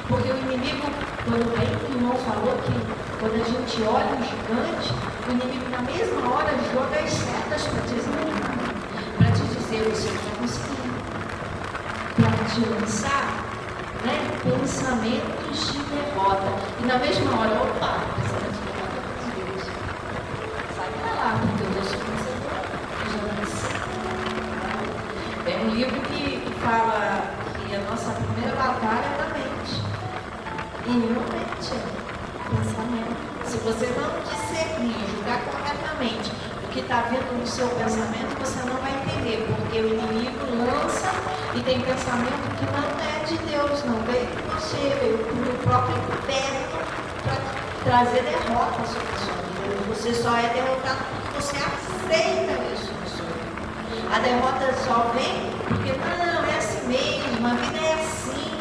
Porque o inimigo, quando bem que o irmão falou que quando a gente olha um gigante, o inimigo na mesma hora joga as setas para te desanimar, para te dizer, você não vai conseguir, para te lançar pensamentos de derrota. E na mesma hora, opa, pensamento de derrota de Deus. Sai para lá, porque eu sou vencedor, eu já venci. Tem um livro que fala que a nossa primeira batalha é na mente. E não mente, pensamento. Se você não discernir, julgar corretamente o que está vindo no seu pensamento, você não vai entender, porque o inimigo lança e tem pensamento que não é de Deus, não veio de você, veio do próprio inferno para trazer derrota sobre a sua vida. Você só é derrotado porque você aceita isso na sua vida. A derrota só vem porque não, é assim mesmo, a vida é assim.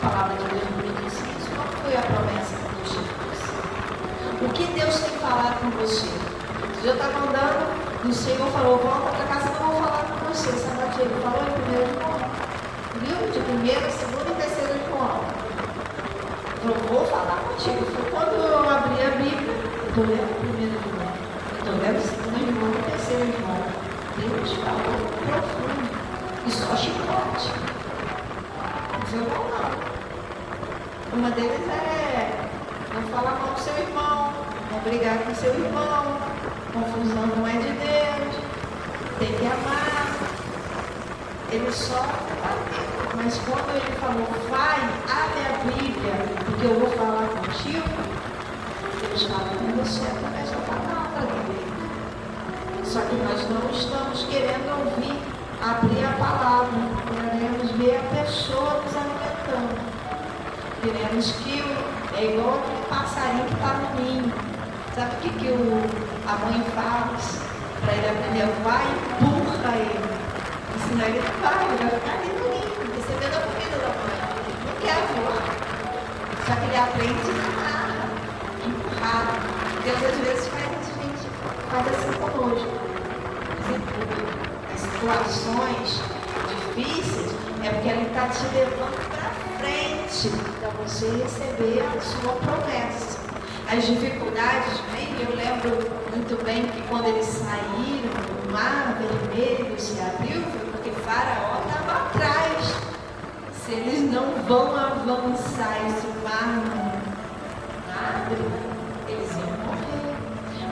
A palavra de Deus me disse isso. Qual foi a promessa que Deus tinha com você? O que Deus tem falado com você? Eu estava andando e o Senhor falou, volta para casa, não vou falar com você. Sabe o que ele falou em 1 João? Viu? De 1º, 2º e 3º João. Ele falou, vou falar contigo. Foi quando eu abri a Bíblia, eu estou lendo 1 João, eu estou lendo 2 João e 3 João. Deus falou profundo. E só chicote. Não não. Uma deles é não falar mal do seu irmão, não brigar com seu irmão, confusão não é de Deus, tem que amar. Ele só bateu. Mas quando ele falou, vai, abre a Bíblia, porque eu vou falar contigo, Deus fala com você através da palavra dele. Só que nós não estamos querendo ouvir, abrir a palavra, queremos ver a pessoa nos alimentando. Queremos que é igual aquele passarinho que está no ninho. Sabe o que a mãe faz para ele aprender a voar? Empurra ele. Senão ele não vai, ele vai ficar ali no ninho, recebendo a comida da mãe. Ele não quer voar. Só que ele aprende na marra, empurrado. Deus às vezes faz assim conosco. As situações difíceis é porque ele está te levando para frente para você receber a sua promessa. As dificuldades, eu lembro muito bem que quando eles saíram, o mar vermelho se abriu, foi porque Faraó estava atrás. Se eles não vão avançar, esse mar não abre, eles iam morrer.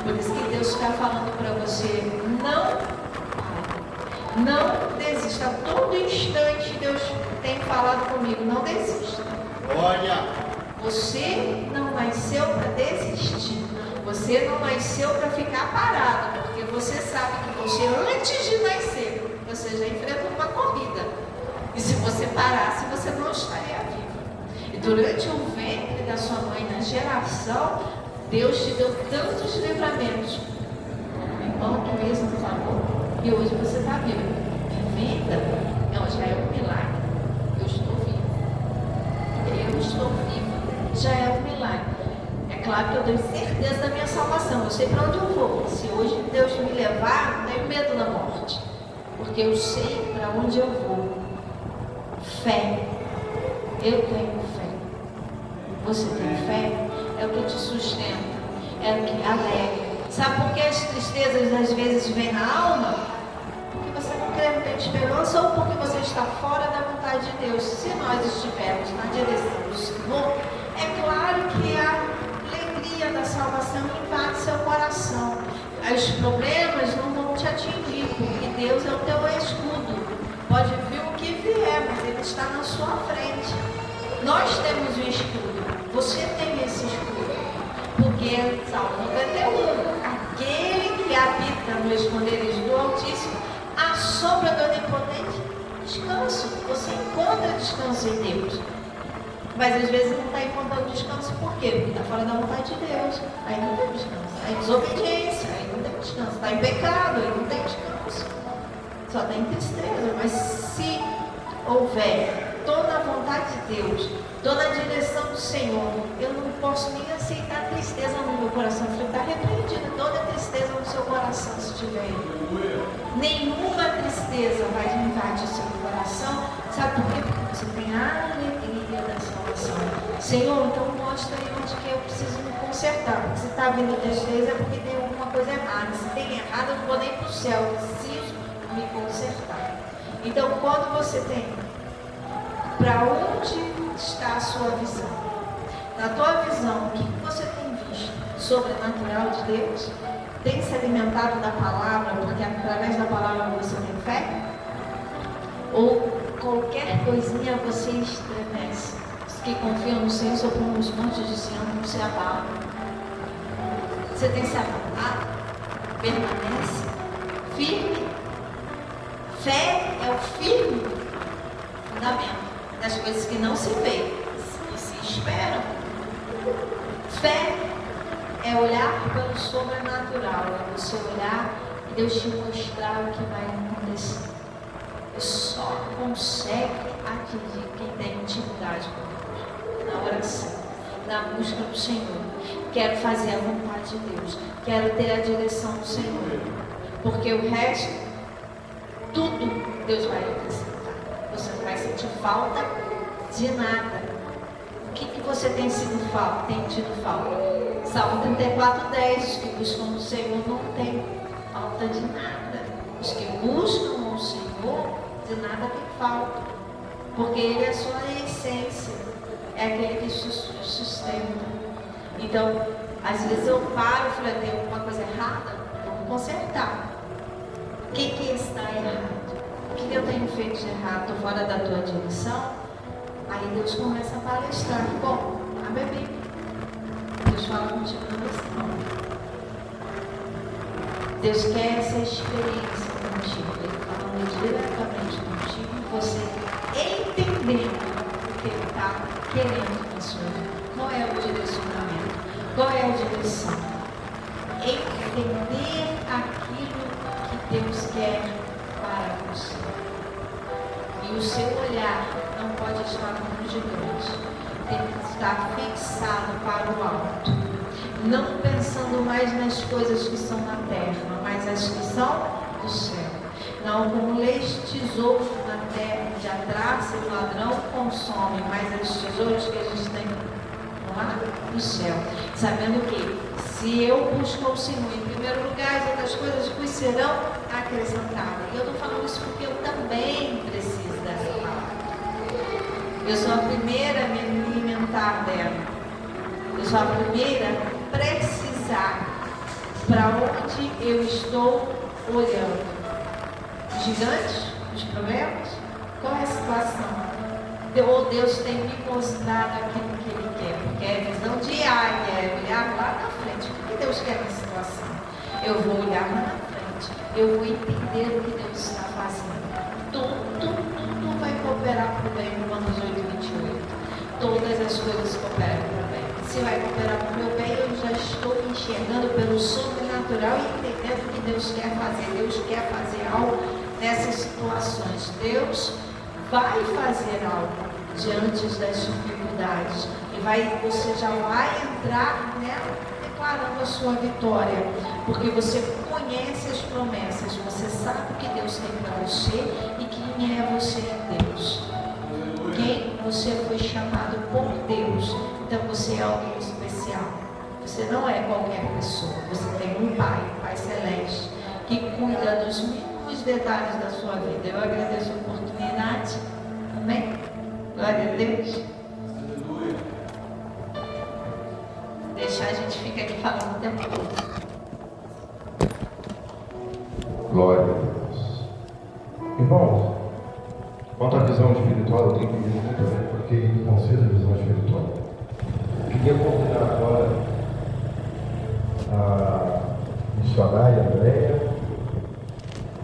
Por isso que Deus está falando para você, não desista. A todo instante Deus tem falado comigo, não desista. Olha! Você não nasceu para desistir. Você não nasceu para ficar parado, porque você sabe que você, antes de nascer, você já enfrentou uma corrida. E se você parasse, você não estaria viva. E durante o ventre da sua mãe, na geração, Deus te deu tantos livramentos. O irmão que mesmo falou, e hoje você está vivo. Vida, não, já é um milagre. Eu estou viva. Eu estou viva. Já é um milagre. É claro que eu tenho certeza da minha salvação. Eu sei para onde eu vou. Se hoje Deus me levar, não tenho medo da morte. Porque eu sei para onde eu vou. Fé. Eu tenho fé. Você tem fé? É o que te sustenta. É o que alegra. Sabe por que as tristezas às vezes vêm na alma? Porque você não crê, não tem esperança, ou porque você está fora da vontade de Deus. Se nós estivermos na direção do Senhor, é claro que a alegria da salvação invade seu coração. Os problemas não vão te atingir, porque Deus é o teu escudo. Pode vir o que vier, mas Ele está na sua frente. Nós temos o escudo. Você tem esse escudo. Porque Salmo 91, aquele que habita no esconderijo do Altíssimo, a sombra do Onipotente, descanso. Você encontra descanso em Deus. Mas às vezes não está encontrando descanso, por quê? Porque está fora da vontade de Deus. Aí não tem descanso. Aí desobediência, aí não tem descanso. Está em pecado, aí não tem descanso. Só tem tristeza. Mas se houver, estou na vontade de Deus, estou na direção do Senhor, eu não posso nem aceitar tristeza no meu coração. Você está repreendida toda tristeza no seu coração, se tiver aí. Nenhuma tristeza vai invadir o seu coração. Sabe por quê? Porque você tem a alegria da salvação. Senhor, então mostra aí onde que eu preciso me consertar. Porque se está vindo tristeza é porque tem alguma coisa errada. Se tem errado, eu não vou nem para o céu. Eu preciso me consertar. Então, quando você tem, para onde está a sua visão? Na tua visão, o que você tem visto? Sobrenatural de Deus? Tem se alimentado da palavra, porque através da palavra você tem fé? Ou qualquer coisinha você estremece? Os que confiam no Senhor sobre os montes de Sião não se abalam. Você tem se abalado? Permanece firme? Fé é o firme fundamento das coisas que não se vê, que se esperam. Fé é olhar pelo sobrenatural, é você olhar e Deus te mostrar o que vai acontecer. E só consegue atingir quem tem intimidade com Deus, na oração, na busca do Senhor. Quero fazer a vontade de Deus, quero ter a direção do Senhor, porque o resto, tudo Deus vai acrescentar. Você não vai sentir falta de nada. O que você tem tido falta? Salmo 34:10, os que buscam o Senhor não têm falta de nada. Os que buscam o Senhor, de nada tem falta. Porque Ele é a sua essência. É aquele que sustenta. Então, às vezes eu paro e falei, tem alguma coisa errada? Vamos consertar. O que está errado? O que eu tenho feito de errado? Estou fora da tua direção? Aí Deus começa a palestrar. Bom, abre a Bíblia. Deus fala contigo na oração. Deus quer essa experiência contigo. Ele falando diretamente contigo e você entendendo o que Ele está querendo na sua vida. Qual é o direcionamento? Qual é a direção? Entender aquilo que Deus quer para você. E o seu olhar não pode estar no gigante. Tem que estar fixado para o alto. Não pensando mais nas coisas que são na terra, mas as que são do céu. Não acumuleis tesouros na terra, onde a traça e o ladrão consomem, mas os tesouros que a gente tem lá no céu. Sabendo que se eu busco o Senhor em primeiro lugar, as outras coisas vos serão acrescentadas. E eu estou falando isso porque eu também preciso dessa palavra. Eu sou a primeira a me alimentar dela. Eu sou a primeira a precisar para onde eu estou olhando. Os gigantes, os problemas, qual é a situação? Ou Deus tem me mostrado aquilo que Ele quer, porque é visão de águia, é olhar lá na frente. O que Deus quer na situação? Eu vou olhar lá na frente, eu vou entender o que Deus está fazendo. Tudo vai cooperar cooperar para o bem, Romanos 8:28. Todas as coisas cooperam para o bem. Se vai cooperar para o meu bem, eu já estou me enxergando pelo sobrenatural e entendendo o que Deus quer fazer. Deus quer fazer algo nessas situações. Deus vai fazer algo diante das dificuldades. E você já vai entrar nela declarando a sua vitória. Porque você conhece as promessas. Você sabe o que Deus tem para você e quem é você em Deus. Quem você foi chamado por Deus. Então você é alguém especial. Você não é qualquer pessoa. Você tem um Pai, Pai Celeste, que cuida dos mínimos detalhes da sua vida. Eu agradeço a oportunidade. Amém? Glória a Deus. Deixar a gente fica aqui falando o tempo todo. Glória a Deus. Irmãos, quanto à visão espiritual, eu tenho que dizer muito bem, porque ele concede a visão espiritual. Eu queria convidar agora a missionária Andréia.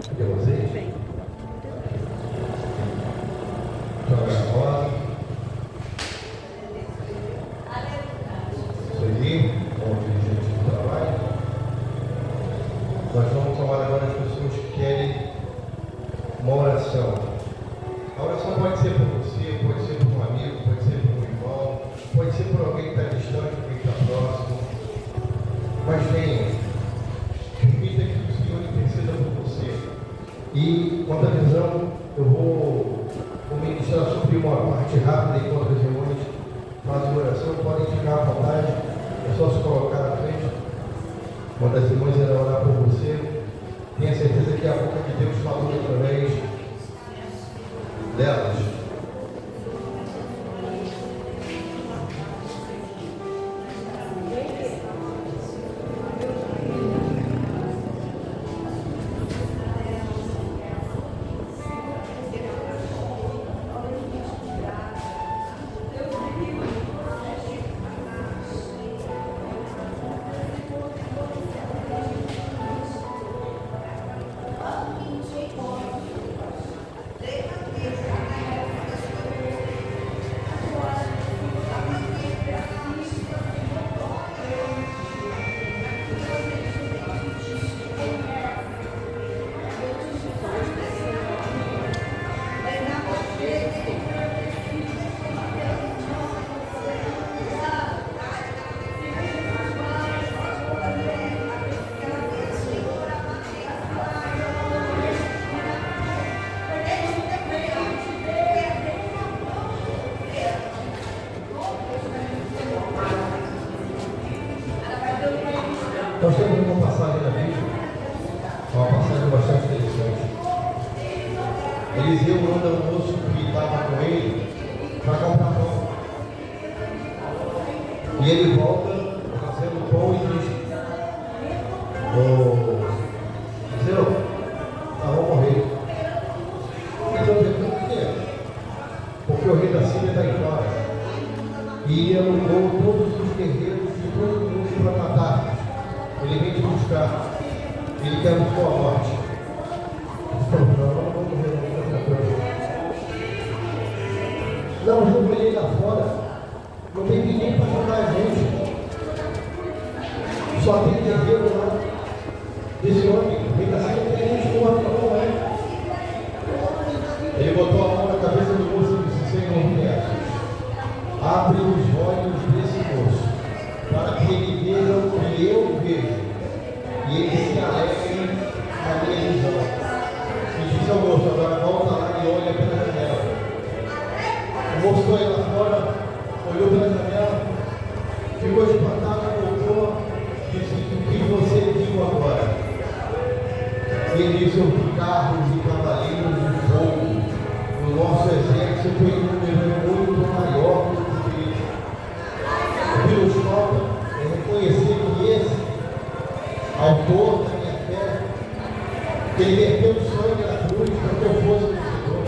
Cadê vocês? Missionária Rosa. Sueli, como dirigente do trabalho. Nós vamos tomar agora as pessoas que querem uma oração. A oração pode ser por você, pode ser por um amigo, pode ser por um irmão, pode ser por alguém que está distante, alguém que está próximo. Mas venha, permita que o Senhor interceda por você. E quanto à visão, eu vou ministrar sobre uma parte rápida enquanto as irmãs fazem oração. Podem ficar à vontade, é só se colocar na frente. Quando as irmãs irão orar por você, tenha certeza que a boca de Deus falou através delas. Nós temos uma passagem na Bíblia, uma passagem bastante interessante. Eliseu manda um moço que estava com ele para comprar pão. E ele volta trazendo pão e diz: Eliseu, vou morrer. Eliseu pergunta por quê? Porque o rei da Síria está em fora. E alugou todos os guerreiros de todo mundo para matar. Ele vem te buscar. Ele quer a sua morte. Não, eu joguei ele lá fora. Não tem ninguém para ajudar a gente. Só tem guerreiro lá. Esse homem, ele está sendo gente morta, não é? Ele botou a mão na cabeça do moço e disse: Senhor, abre os olhos desse moço, para que ele veja o que eu vejo, e ele se alegre na minha visão. E disse ao moço: agora volta lá e olha pela janela. O moço foi lá fora, olhou pela janela, ficou espantado, voltou, disse: o que você viu agora? E ele disse: eu vi carros e cavaleiros de fogo. O nosso exército em número é muito maior do que ele. O que nos falta é reconhecer que esse autor da minha fé, que ele verteu o sangue na cruz para que eu fosse vencedor.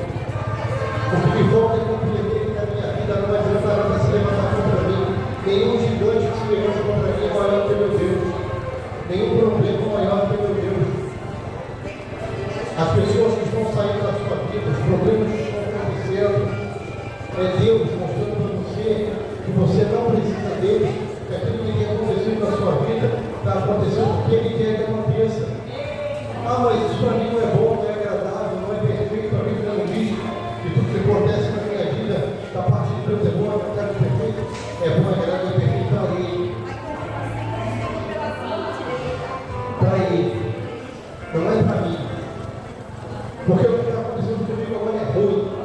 O que me falta é compreender que na minha vida não adianta nada se levantar contra mim. Nenhum gigante que se levanta contra mim é maior que meu Deus. Nenhum problema é maior que meu Deus. As pessoas que estão saindo da sua vida, os problemas que estão acontecendo, É Deus mostrando para você que você não precisa dele, que aquilo que tem acontecido na sua vida está acontecendo porque ele quer que aconteça. Ah, mas isso para mim não é bom, não é agradável, não é perfeito, a Bíblia não diz que tudo que acontece na minha vida, da parte de Deus é bom, é agradável, é perfeito, é bom, é agradável, é perfeito para ele. Para ele, não é para mim. Porque o que está acontecendo comigo agora é ruim, o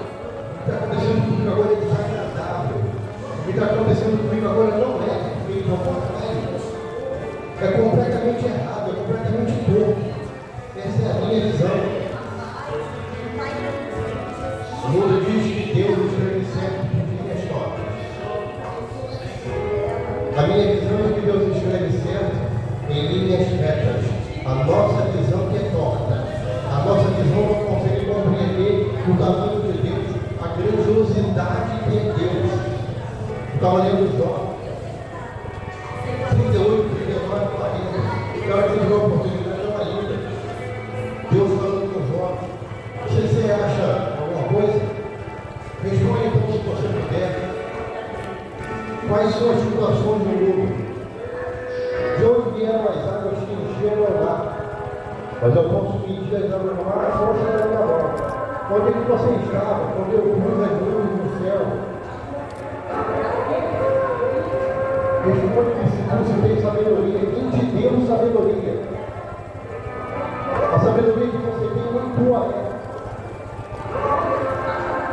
que está acontecendo comigo agora é desagradável, o que está acontecendo comigo agora não é perfeito, ao contrário, é completamente errado, é completamente torto. Essa é a minha visão. O mundo diz que Deus escreve sempre em linhas tortas. A minha visão é que Deus escreve sempre em linhas retas. A nossa visão que é torta. A nossa visão não consegue compreender o tamanho de Deus, a grandiosidade de Deus. Eu estava lendo Jó 38, 39, 40. Eu tive uma oportunidade de uma ainda. Deus falando com Jó. Você acha alguma coisa? Responde então se você puder. Quais são as situações do mundo? De onde vieram as águas que encheram o mar? Mas eu posso medir as águas do mar à força da minha mão. Onde é que você estava? Quando eu pus as nuvens no céu? Responde-me se você tem sabedoria. Quem te deu sabedoria? A sabedoria que você tem não é tua.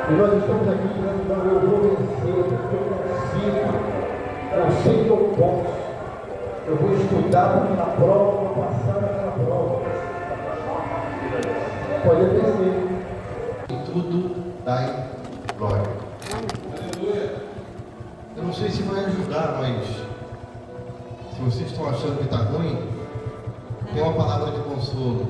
E nós estamos aqui dizendo, não, eu vou vencer, eu sei que eu posso. Eu vou estudar naquela prova, vou passar naquela prova. Pode acontecer. Em tudo dai glória. Eu não sei se vai ajudar, mas se vocês estão achando que está ruim, tem uma palavra de consolo.